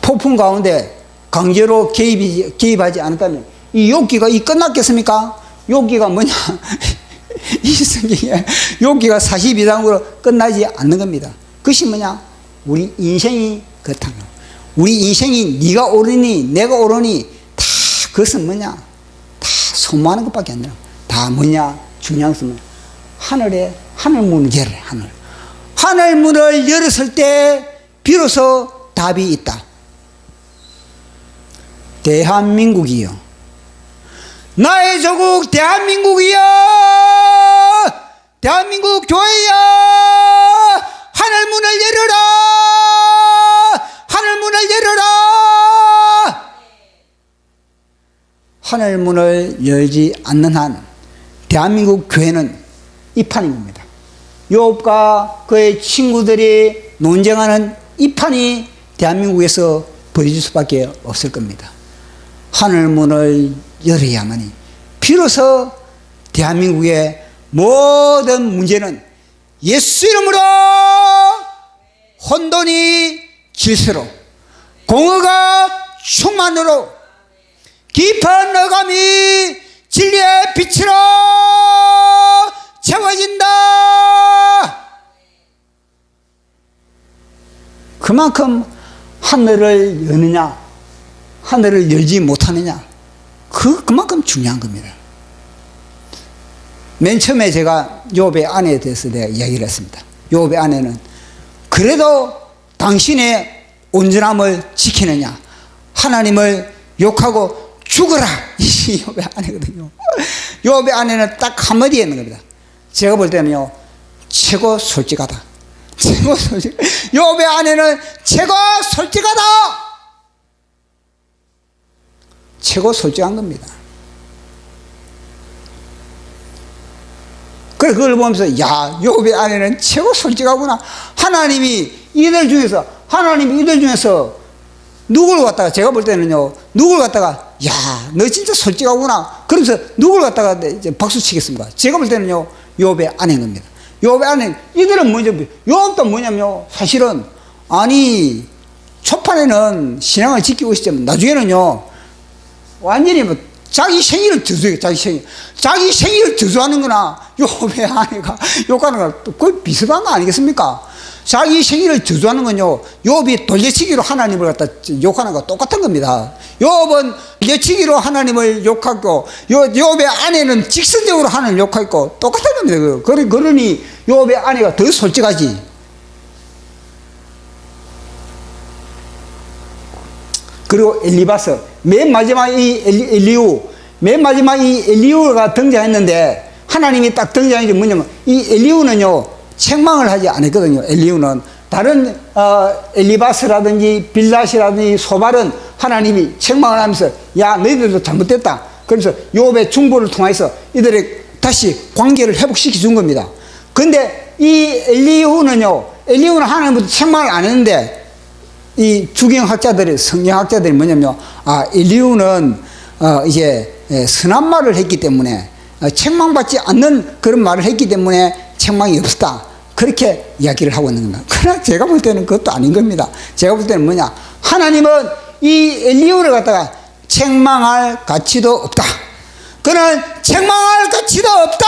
폭풍 가운데 강제로 개입하지 않았다면 이 욥기가 끝났겠습니까? 욥기가 이 성경에 욥기가 42장으로 끝나지 않는 겁니다. 그것이 우리 인생이 그렇다는 거예요. 우리 인생이 네가 옳으니 내가 옳으니 다 그것은 다 소모하는 것밖에 안 돼요. 다 중요한 것은 하늘 문을 열어요. 하늘 문을 열었을 때 비로소 답이 있다. 대한민국이요, 나의 조국 대한민국이요, 대한민국 교회요, 하늘 문을 열어라, 하늘 문을 열어라. 하늘 문을 열지 않는 한 대한민국 교회는 이 판인 겁니다. 욥과 그의 친구들이 논쟁하는 이 판이 대한민국에서 벌어질 수밖에 없을 겁니다. 하늘 문을 열어야만이 비로소 대한민국의 모든 문제는 예수 이름으로 혼돈이 질서로, 공의가 충만으로, 깊은 어감이 진리의 빛으로 채워진다. 그만큼 하늘을 여느냐 하늘을 열지 못하느냐, 그만큼 중요한 겁니다. 맨 처음에 제가 욥의 아내에 대해서 내가 이야기를 했습니다. 욥의 아내는 그래도 당신의 온전함을 지키느냐, 하나님을 욕하고 죽어라, 이 욥의 아내거든요. 욥의 아내는 딱 한마디 했는 겁니다. 제가 볼 때는요, 최고 솔직하다. 욥의 아내는 최고 솔직하다. 최고 솔직한 겁니다. 그래, 그걸 보면서, 야, 욥의 아내는 최고 솔직하구나. 하나님이 이들 중에서 누굴 갖다가, 제가 볼 때는요, 누굴 갖다가, 야, 너 진짜 솔직하구나. 그러면서 누굴 갖다가 이제 박수 치겠습니까? 제가 볼 때는요, 욥의 아내인 겁니다. 욥의 아내, 이들은 욥도 뭐냐면요, 사실은, 아니, 초판에는 신앙을 지키고 있지만, 나중에는요, 완전히 자기 생일을 저주해요. 자기 생일을 저주하는 거나 욥의 아내가 욕하는 거랑 거의 비슷한 거 아니겠습니까? 자기 생일을 저주하는 건요, 욥이 돌려치기로 하나님을 갖다 욕하는 거 똑같은 겁니다. 욥은 돌려치기로 하나님을 욕하고, 욥의 아내는 직선적으로 하나님을 욕하고 똑같은 겁니다. 그러니 욥의 아내가 더 솔직하지. 그리고 엘리바스, 맨 마지막 이 엘리우, 맨 마지막 이 엘리우가 등장했는데 하나님이 딱 등장했는지 뭐냐면 이 엘리우는요 책망을 하지 않았거든요. 엘리우는 다른 엘리바스라든지 빌닷이라든지 소발은 하나님이 책망을 하면서 야 너희들도 잘못됐다. 그래서 욥의 중보를 통해서 이들의 다시 관계를 회복시켜 준 겁니다. 근데 이 엘리후는 하나님부터 책망을 안 했는데 이 주경학자들이 성경학자들이 뭐냐면요, 엘리후는 이제 선한 말을 했기 때문에 책망받지 않는 그런 말을 했기 때문에 책망이 없었다, 그렇게 이야기를 하고 있는 겁니다. 그러나 제가 볼 때는 그것도 아닌 겁니다. 제가 볼 때는 뭐냐, 하나님은 이 엘리후를 갖다가 책망할 가치도 없다. 그는 책망할 가치도 없다.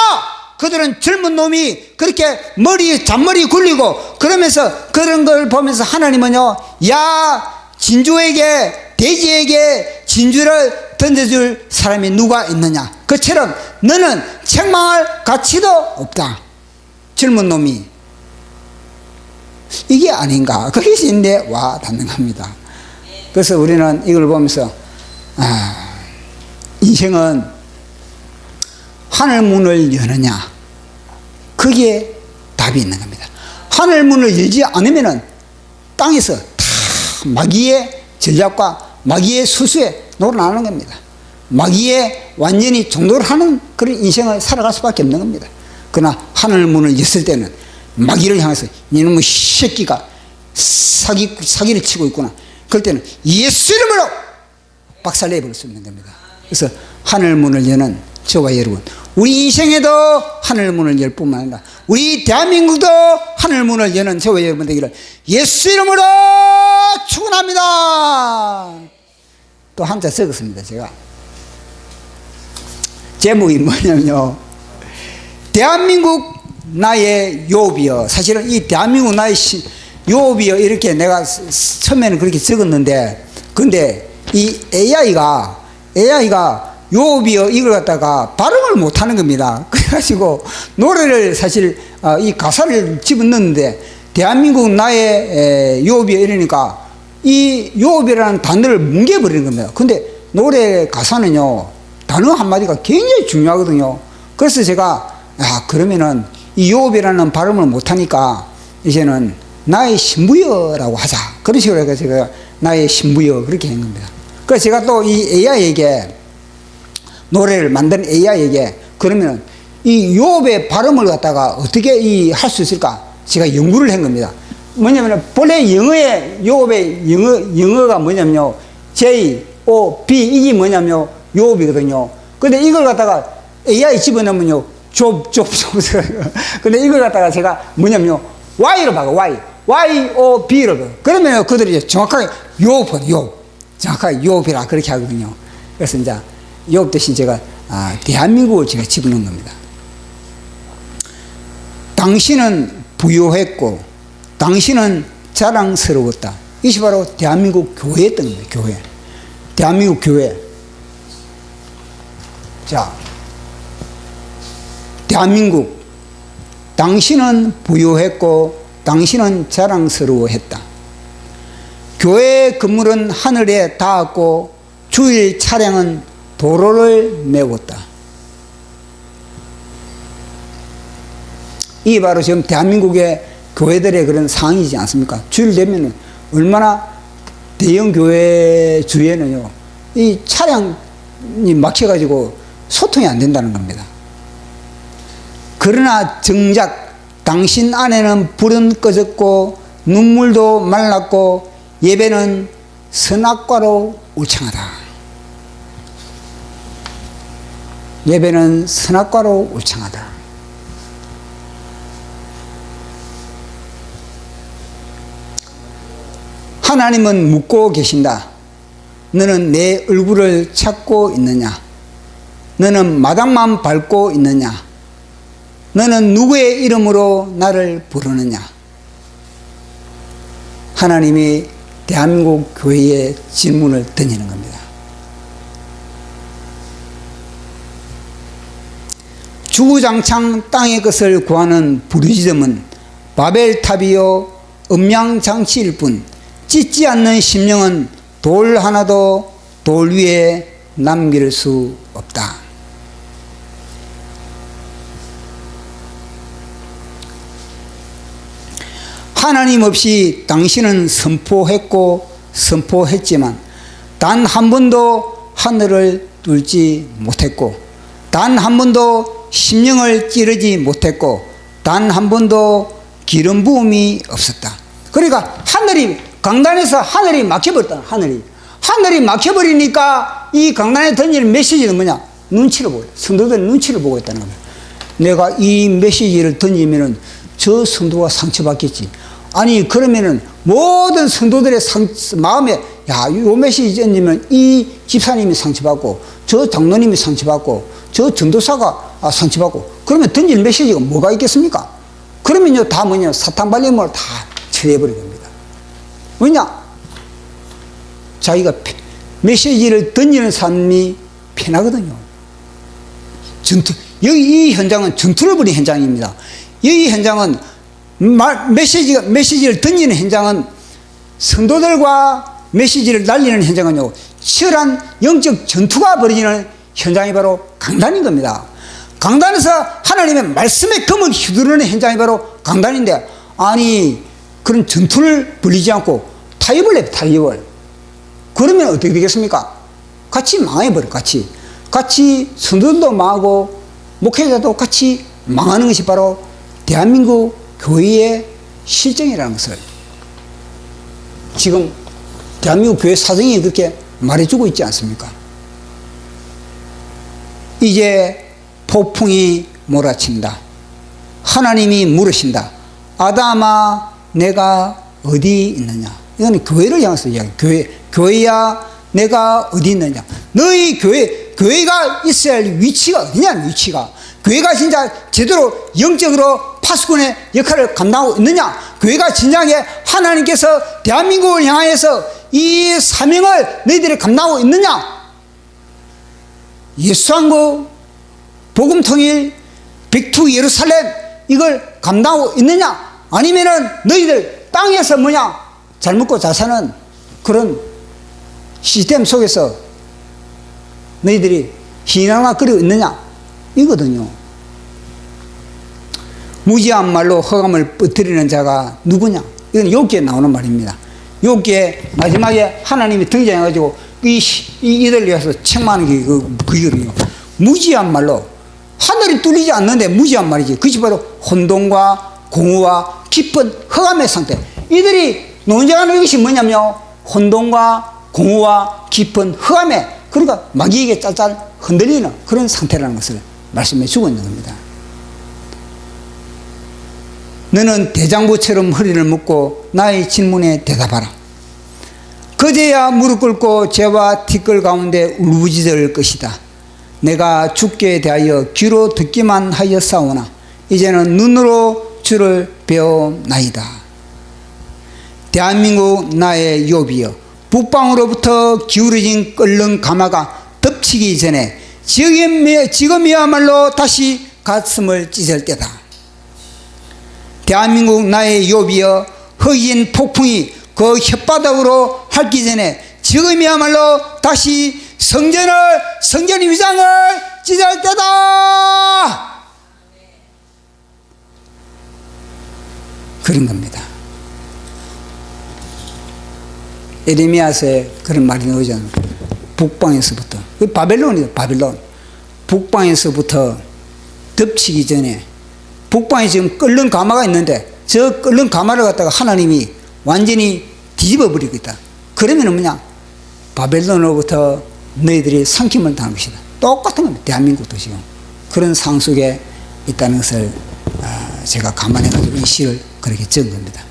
그들은 젊은 놈이 그렇게 잔머리 굴리고 그러면서 그런 걸 보면서 하나님은요, 야 진주에게 돼지에게 진주를 던져줄 사람이 누가 있느냐, 그처럼 너는 책망할 가치도 없다. 젊은 놈이 이게 아닌가, 그것이 인데 와 닿는 겁니다. 그래서 우리는 이걸 보면서 인생은 하늘 문을 여느냐, 거기에 답이 있는 겁니다. 하늘 문을 열지 않으면은 땅에서 다 마귀의 전략과 마귀의 수수에 놀아나는 겁니다. 마귀에 완전히 종도를 하는 그런 인생을 살아갈 수밖에 없는 겁니다. 그러나 하늘 문을 였을 때는 마귀를 향해서 이놈의 새끼가 사기를 치고 있구나, 그럴 때는 예수 이름으로 박살내버릴 수 있는 겁니다. 그래서 하늘 문을 여는 저와 여러분, 우리 인생에도 하늘 문을 열 뿐만 아니라 우리 대한민국도 하늘 문을 여는 저와 여러분 되기를 예수 이름으로 축원합니다. 또 한자 적었습니다. 제가 제목이 뭐냐면요, 대한민국 나의 욥이여. 사실은 이 대한민국 나의 욥이여 이렇게 내가 처음에는 그렇게 적었는데, 근데 이 AI가 욥이여 이걸 갖다가 발음을 못하는 겁니다. 그래가지고 노래를 사실 이 가사를 집어넣는데 대한민국 나의 욥이여 이러니까 이 욥이라는 단어를 뭉개버리는 겁니다. 근데 노래 가사는요, 단어 한마디가 굉장히 중요하거든요. 그래서 제가 그러면은 이 욥이라는 발음을 못하니까 이제는 나의 신부여라고 하자, 그런 식으로 해서 제가 나의 신부여 그렇게 한 겁니다. 그래서 제가 또 이 AI에게, 노래를 만드는 AI에게 그러면 이 욥의 발음을 갖다가 어떻게 할 수 있을까 제가 연구를 한 겁니다. 뭐냐면 본래 영어의 욥의 영어가 뭐냐면요, J-O-B 이게 뭐냐면요 욥이거든요. 근데 이걸 갖다가 AI 집어넣으면요 좁. 근데 이걸 갖다가 제가 뭐냐면요 Y로 박아, Y-O-B로 박아. 그러면 그들이 정확하게 욥 정확하게 욥이라 그렇게 하거든요. 그래서 이제 욥 대신 제가 대한민국을 제가 집어넣은 겁니다. 당신은 부유했고 당신은 자랑스러웠다. 이것이 바로 대한민국 교회였던 겁니다. 교회. 대한민국 교회. 자, 대한민국, 당신은 부유했고 당신은 자랑스러워했다. 교회 건물은 하늘에 닿았고 주일 차량은 도로를 메웠다. 이게 바로 지금 대한민국의 교회들의 그런 상황이지 않습니까? 주일 되면 얼마나 대형 교회 주위에는요 이 차량이 막혀가지고 소통이 안 된다는 겁니다. 그러나 정작 당신 안에는 불은 꺼졌고 눈물도 말랐고 예배는 선악과로 울창하다. 예배는 선악과로 울창하다. 하나님은 묻고 계신다. 너는 내 얼굴을 찾고 있느냐? 너는 마당만 밟고 있느냐? 너는 누구의 이름으로 나를 부르느냐? 하나님이 대한민국 교회에 질문을 던지는 겁니다. 주구장창 땅의 것을 구하는 부르짖음은 바벨탑이요 음양장치일 뿐 찢지 않는 심령은 돌 하나도 돌 위에 남길 수 없다. 하나님 없이 당신은 선포했고 선포했지만 단 한 번도 하늘을 뚫지 못했고 단 한 번도 심령을 찌르지 못했고 단 한 번도 기름 부음이 없었다. 그러니까 하늘이 강단에서 하늘이 막혀버렸다. 하늘이 막혀버리니까 이 강단에 던지는 메시지는 뭐냐? 눈치를 보고 있다. 성도들의 눈치를 보고 있다는 겁니다. 내가 이 메시지를 던지면은 저 성도가 상처받겠지. 아니 그러면은 모든 성도들의 마음에 야, 요 메시지 던지면 이 집사님이 상처받고 저 장로님이 상처받고 저 전도사가 상처받고 그러면 던질 메시지가 뭐가 있겠습니까? 그러면요 다 뭐냐 사탕 발림을 다 처리해버린 겁니다. 왜냐? 자기가 메시지를 던지는 사람이 편하거든요. 여기 이 현장은 전투를 벌인 현장입니다. 이 현장은 메시지를 던지는 현장은 성도들과 메시지를 날리는 현장은요 치열한 영적 전투가 벌어지는 현장이 바로 강단인 겁니다. 강단에서 하나님의 말씀의 검을 휘두르는 현장이 바로 강단인데 아니 그런 전투를 벌이지 않고 타협을 해요. 타협을. 그러면 어떻게 되겠습니까? 같이 망해버려. 같이 성도들도 망하고 목회자도 같이 망하는 것이 바로 대한민국 교회의 실정이라는 것을 지금 대한민국 교회 사정이 그렇게 말해주고 있지 않습니까? 이제 폭풍이 몰아친다. 하나님이 물으신다. 아담아 내가 어디 있느냐. 이건 교회를 향해서 이야기. 교회야 내가 어디 있느냐. 너희 교회가 있어야 할 위치가 어디냐. 위치가. 교회가 진짜 제대로 영적으로 파수꾼의 역할을 감당하고 있느냐. 교회가 진정하게 하나님께서 대한민국을 향하여서 이 사명을 너희들이 감당하고 있느냐. 예수한국 복음통일 백투 예루살렘 이걸 감당하고 있느냐. 아니면은 너희들 땅에서 뭐냐 잘 먹고 잘 사는 그런 시스템 속에서 너희들이 희망하고 있느냐 이거든요. 무지한 말로 허감을 퍼뜨리는 자가 누구냐. 이건 욥기에 나오는 말입니다. 욥기에 마지막에 하나님이 등장해가지고 이들을 위해서 책망하는 게 그거든요. 무지한 말로 하늘이 뚫리지 않는데 무지한 말이지. 그것이 바로 혼돈과 공허와 깊은 허감의 상태. 이들이 논쟁하는 것이 뭐냐면요 혼돈과 공허와 깊은 허감에 그러니까 마귀에게 짤짤 흔들리는 그런 상태라는 것을 말씀해 주고 있는 겁니다. 너는 대장부처럼 허리를 묶고 나의 질문에 대답하라. 그제야 무릎 꿇고 죄와 티끌 가운데 울부짖을 것이다. 내가 주께 대하여 귀로 듣기만 하였사오나 이제는 눈으로 주를 배우나이다. 대한민국 나의 욥이여 북방으로부터 기울어진 끓는 가마가 덮치기 전에 지금이야말로 다시 가슴을 찢을 때다. 대한민국 나의 욥이여 흑인 폭풍이 그 혓바닥으로 핥기 전에 지금이야말로 다시 성전의 위장을 찢을 때다. 그런 겁니다. 에레미야서에 그런 말이 나오잖아요. 북방에서부터 바벨론이에요. 바벨론 북방에서부터 덮치기 전에 북방에 지금 끓는 가마가 있는데 저 끓는 가마를 갖다가 하나님이 완전히 뒤집어 버리고 있다. 그러면 뭐냐 바벨론으로부터 너희들이 삼킴을 당한 것이다. 똑같은 겁니다. 대한민국도 지금 그런 상황 속에 있다는 것을 제가 감안해가지고 이 시를 그렇게 적은 겁니다.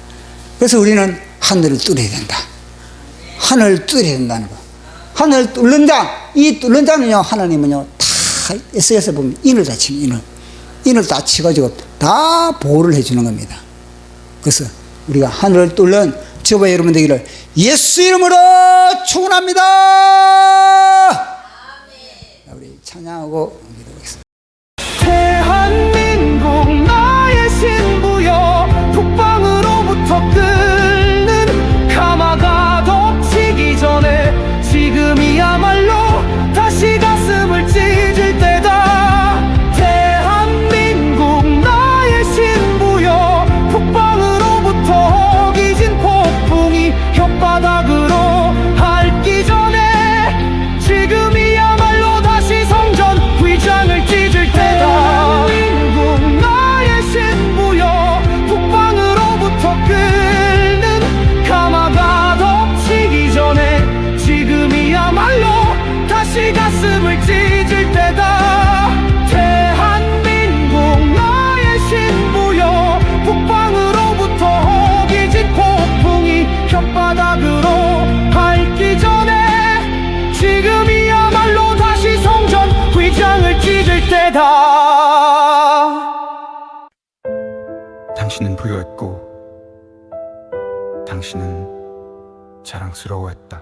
그래서 우리는 하늘을 뚫어야 된다. 하늘을 뚫어야 된다는 거. 하늘을 뚫는 자, 이 뚫는 자는요, 하나님은요, 다 에스에서 보면 인을 다 치는 인을 다 치가지고 다 보호를 해주는 겁니다. 그래서 우리가 하늘을 뚫는 저와 여러분 되기를 예수 이름으로 축원합니다. 우리 찬양하고 기도하겠습니다. 대한민국 나의 신부여 북방으로부터 끓는 가마가 덮치기 전에 당신은 부유했고 당신은 자랑스러워했다.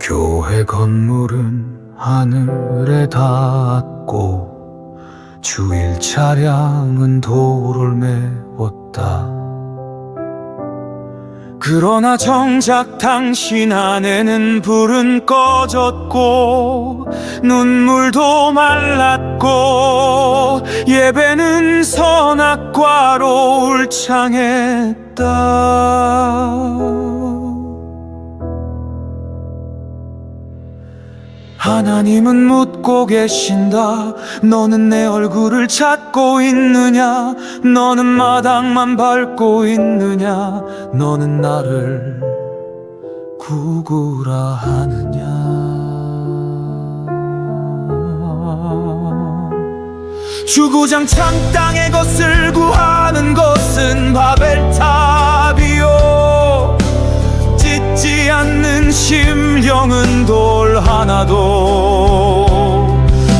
교회 건물은 하늘에 닿았고 주일 차량은 도로를 메웠다. 그러나 정작 당신 안에는 불은 꺼졌고 눈물도 말랐고 예배는 선악과로 울창했다. 하나님은 묻고 계신다. 너는 내 얼굴을 찾고 있느냐? 너는 마당만 밟고 있느냐? 너는 나를 구구라 하느냐? 주구장창 땅의 것을 구하는 것은 바벨탑이요, 찢지 않는 심령은 돌 하나도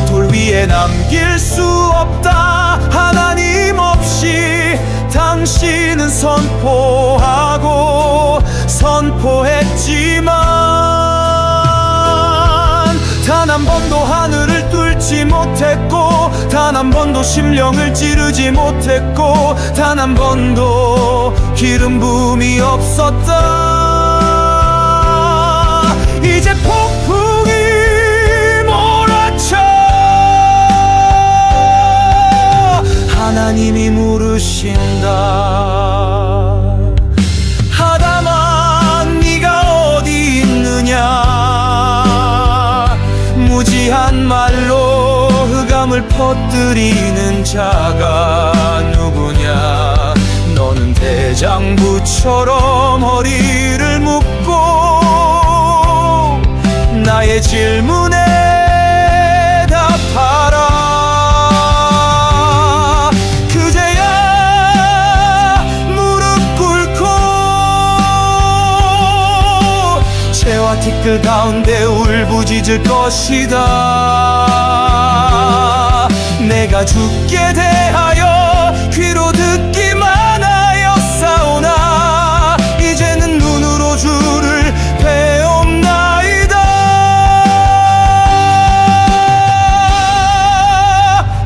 돌 위에 남길 수 없다. 하나님 없이 당신은 선포하고 선포했지만 단 한 번도 하늘을 뚫지 못했고 단 한 번도 심령을 찌르지 못했고 단 한 번도 기름 부음이 없었다. 이제 폭풍이 몰아쳐 하나님이 물으신다. 아담아, 네가 어디 있느냐? 무지한 말로 흑암을 퍼뜨리는 자가 누구냐? 너는 대장부처럼 허리를 묶고 나의 질문에 답하라. 그제야 무릎 꿇고 채와 티끌 가운데 울부짖을 것이다. 내가 죽게 대하여 귀로 듣기만 하여 싸우나 이제는 눈으로 주를 배움나이다.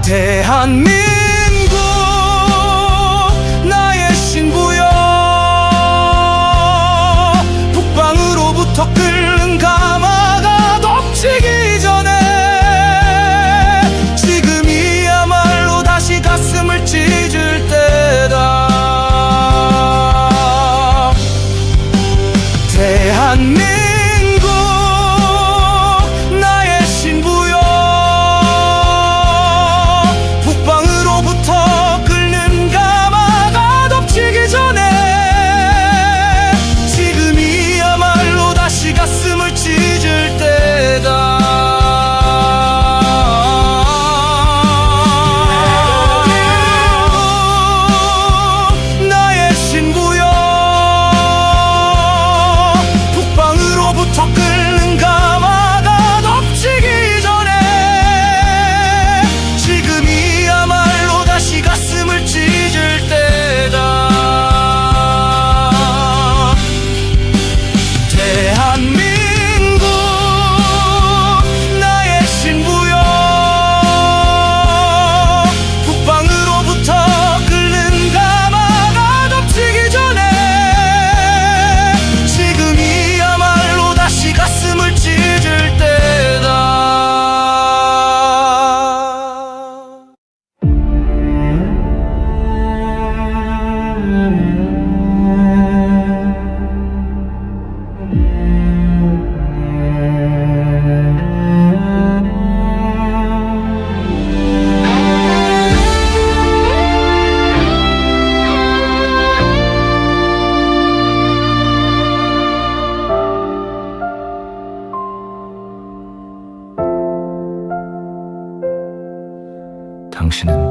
대한민국 나의 신부여, 북방으로부터 끓는 가마가 덮치기 전에 지금이야말로 다시 가슴을 찢을 때다. 대한민국 나의 신부여, 북방으로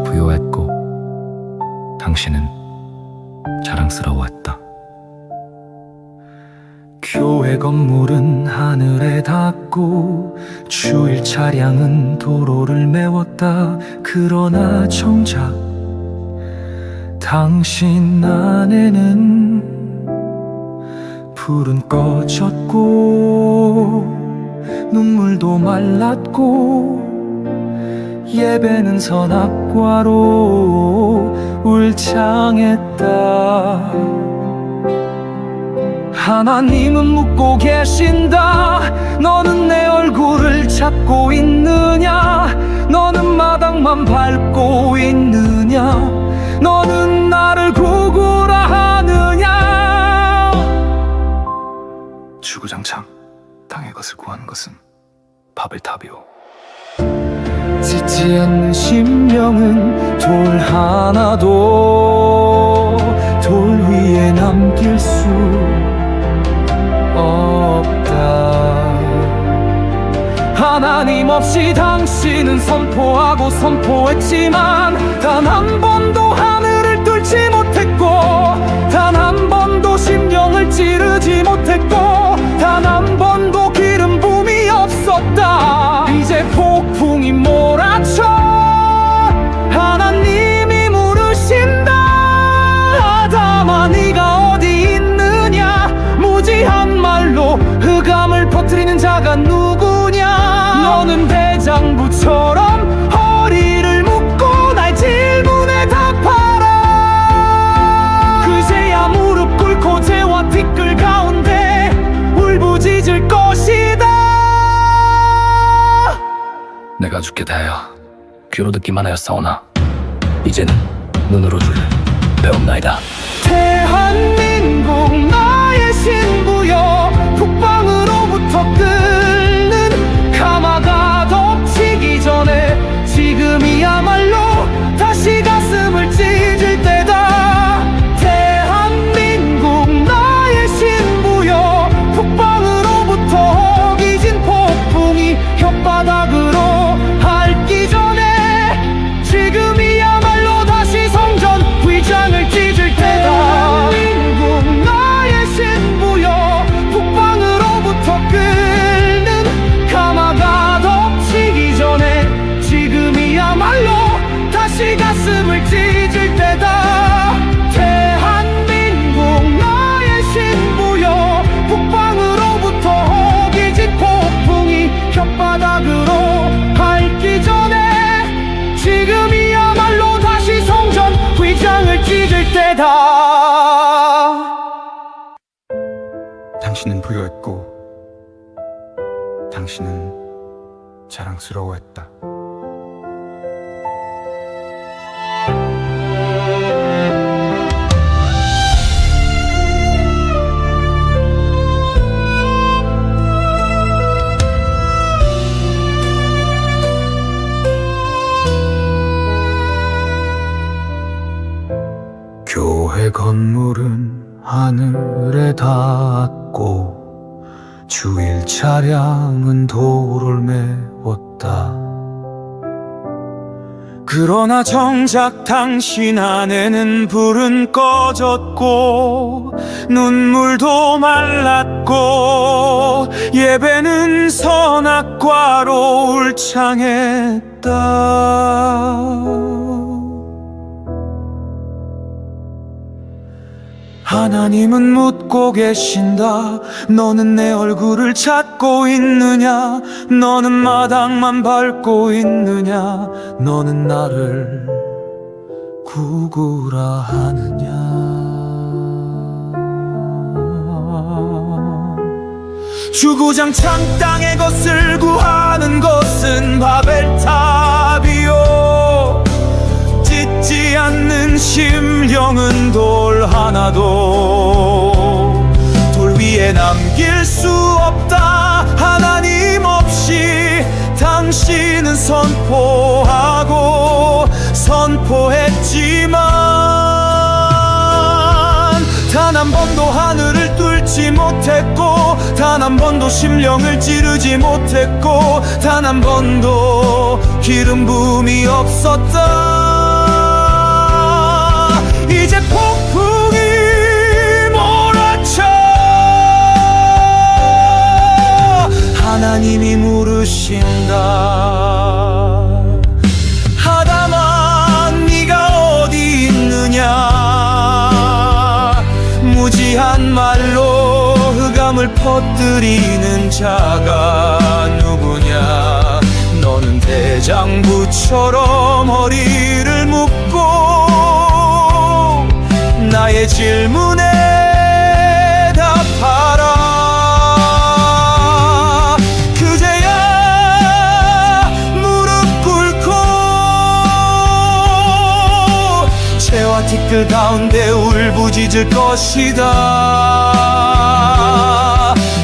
부요했고 당신은 자랑스러웠다. 교회 건물은 하늘에 닿고 주일 차량은 도로를 메웠다. 그러나 정작 당신 안에는 불은 꺼졌고 눈물도 말랐고 예배는 선악과로 울창했다. 하나님은 묻고 계신다. 너는 내 얼굴을 찾고 있느냐? 너는 마당만 밟고 있느냐? 너는 나를 구구라 하느냐? 주구장창 땅의 것을 구하는 것은 바벨탑이오. 짖지 않는 심령은 돌 하나도 돌 위에 남길 수 없다. 하나님 없이 당신은 선포하고 선포했지만 단 한 번도 하늘을 뚫지 못했고 단 한 번도 심령을 찌르지 못했고 단 한 번도 기름 부음이 없었다. 이제 폭풍이 몰아쳐 하나님이 물으신다. 아담아 네가 어디 있느냐? 무지한 말로 흑암을 퍼뜨리는 자가 누구냐? 너는 대장부처럼 허리를 묶고 날 질문에 답하라. 그제야 무릎 꿇고 죄와 티끌 가운데 울부짖을 것이다. 내가 죽게 대하여 귀로 듣기만 하였사오나 이제는 눈으로 주를 배웁나이다. 대한민국 나의 신부여, 북방으로부터 끓는 가마가 덮치기 전에 지금이야말로 다시 가슴을 찢을 때다. 대한민국 나의 신부여, 북방으로부터 허기진 폭풍이 혓바닥으로 핥기 전에 지금이야말로 다시 성전 휘장을 찢을 때다. 대한민국 나의 신부여, 북방으로부터 끓는 가마가 덮치기 전에 지금이야말로 다시 가슴을 찢을 때다. 대한민국 나의 신부여, 북방으로부터 허기진 폭풍이 혓바닥으로 핥기 전에 지금이야말로 다시 성전 휘장을 찢을 때다. 당신은 부요했고 당신은 자랑스러워했다. 교회 건물은 하늘에 닿았고 주일 차량은 도로를 메웠다. 그러나 정작 당신 안에는 불은 꺼졌고 눈물도 말랐고 예배는 선악과로 울창했다. 하나님은 묻고 계신다. 너는 내 얼굴을 찾고 있느냐? 너는 마당만 밟고 있느냐? 너는 나를 구구라 하느냐? 주구장창 땅의 것을 구하는 것은 바벨탑이요, 짖지 않는 심령은 돌 하나도 돌 위에 남길 수 없다. 하나님 없이 당신은 선포하고 선포했지만 단 한 번도 하늘을 뚫지 못했고 단 한 번도 심령을 찌르지 못했고 단 한 번도 기름 부음이 없었다. 무지한 말로 흑암을 퍼뜨리는 자가 누구냐. 너는 대장부처럼 허리를 묶고 나의 질문에 답하라. 그제야 무릎 꿇고 채와 티끌 가운데 울부짖을 것이다.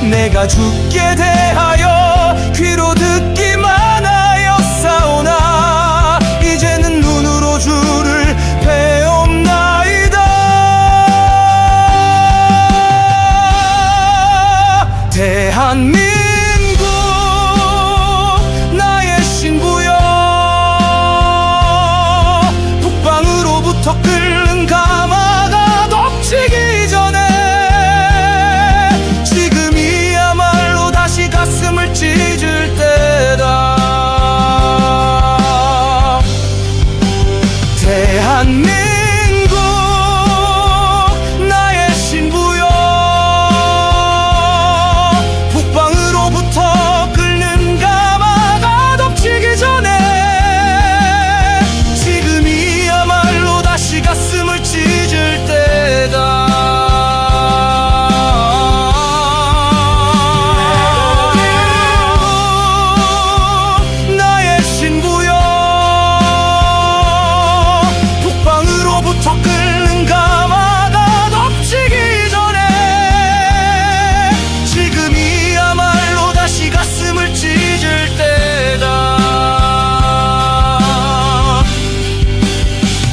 내가 죽게 대하여 귀로 듣기만 하였사오나 이제는 눈으로 주를 배옵나이다. 대한민국 나의 신부여, 북방으로부터 끓는 가마가 덮치기 전에 지금이야말로 다시 가슴을 찢을 때다. 대한민국 나의 신부여, 북방으로부터 끓는 가마가 덮치기 전에 지금이야말로 다시 가슴을 찢을 때다. 나의 신부여, 북방으로부터 끓는 가마가 덮치기 전에 지금이야말로 다시 가슴을 찢을 때다.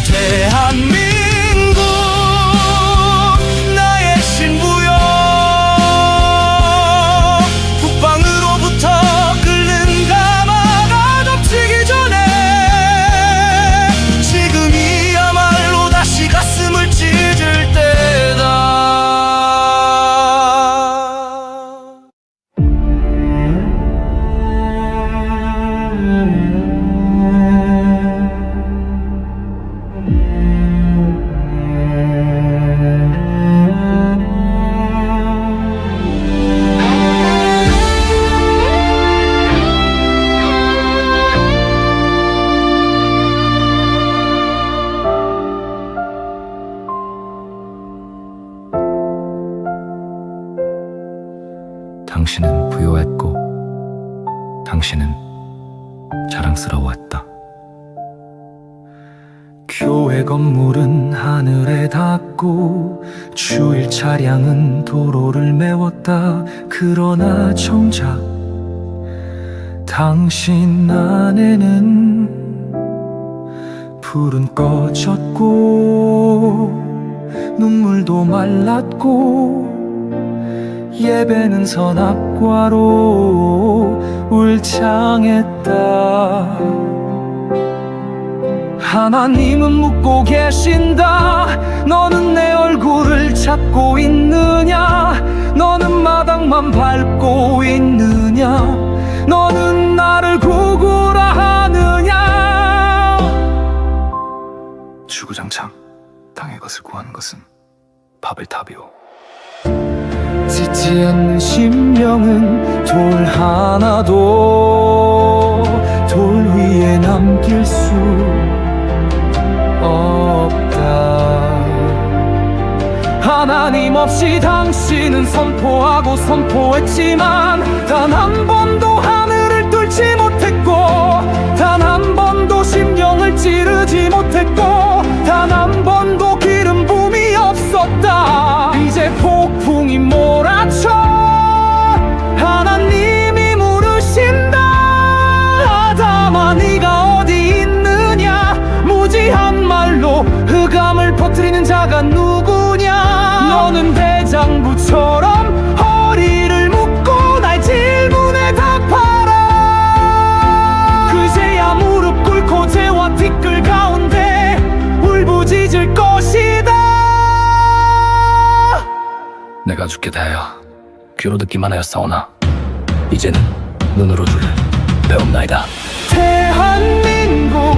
대한민국 나의 신부여, 북방으로부터 끓는 가마가 덮치기 전에 지금이야말로 다시 가슴을 찢을 때다. 당신은 부요했고 당신은 자랑스러웠다. 교회 건물은 하늘에 닿고 주일 차량은 도로를 메웠다. 그러나 정작 당신 안에는 불은 꺼졌고 눈물도 말랐고 예배는 선악과로 울창했다. 하나님은 묻고 계신다. 너는 내 얼굴을 찾고 있느냐? 너는 마당만 밟고 있느냐? 너는 나를 구구라 하느냐? 주구장창 당의 것을 구하는 것은 바벨탑이오. 짖지 않는 심령은 돌 하나도 돌 위에 남길 수 없다. 하나님 없이 당신은 선포하고 선포했지만 단 한 번도 하늘을 뚫지 못했고 단 한 번도 심령을 찌르지 못했고 단 한 번도 기름 부음이 없었다. 이제 폭풍이 몰아쳐 하나님이 물으신다. 아담아 네가 어디 있느냐? 무지한 말로 흑암을 퍼뜨리는 자가 누구냐? 너는 대장부처럼 허리를 묶고 날 질문에 답하라. 그제야 무릎 꿇고 죄와 티끌 가운데 울부짖을 것이다. 내가 죽게 대하여 귀로 듣기만 하였사오나 이제는 눈으로 주를 배움나이다. 대한민국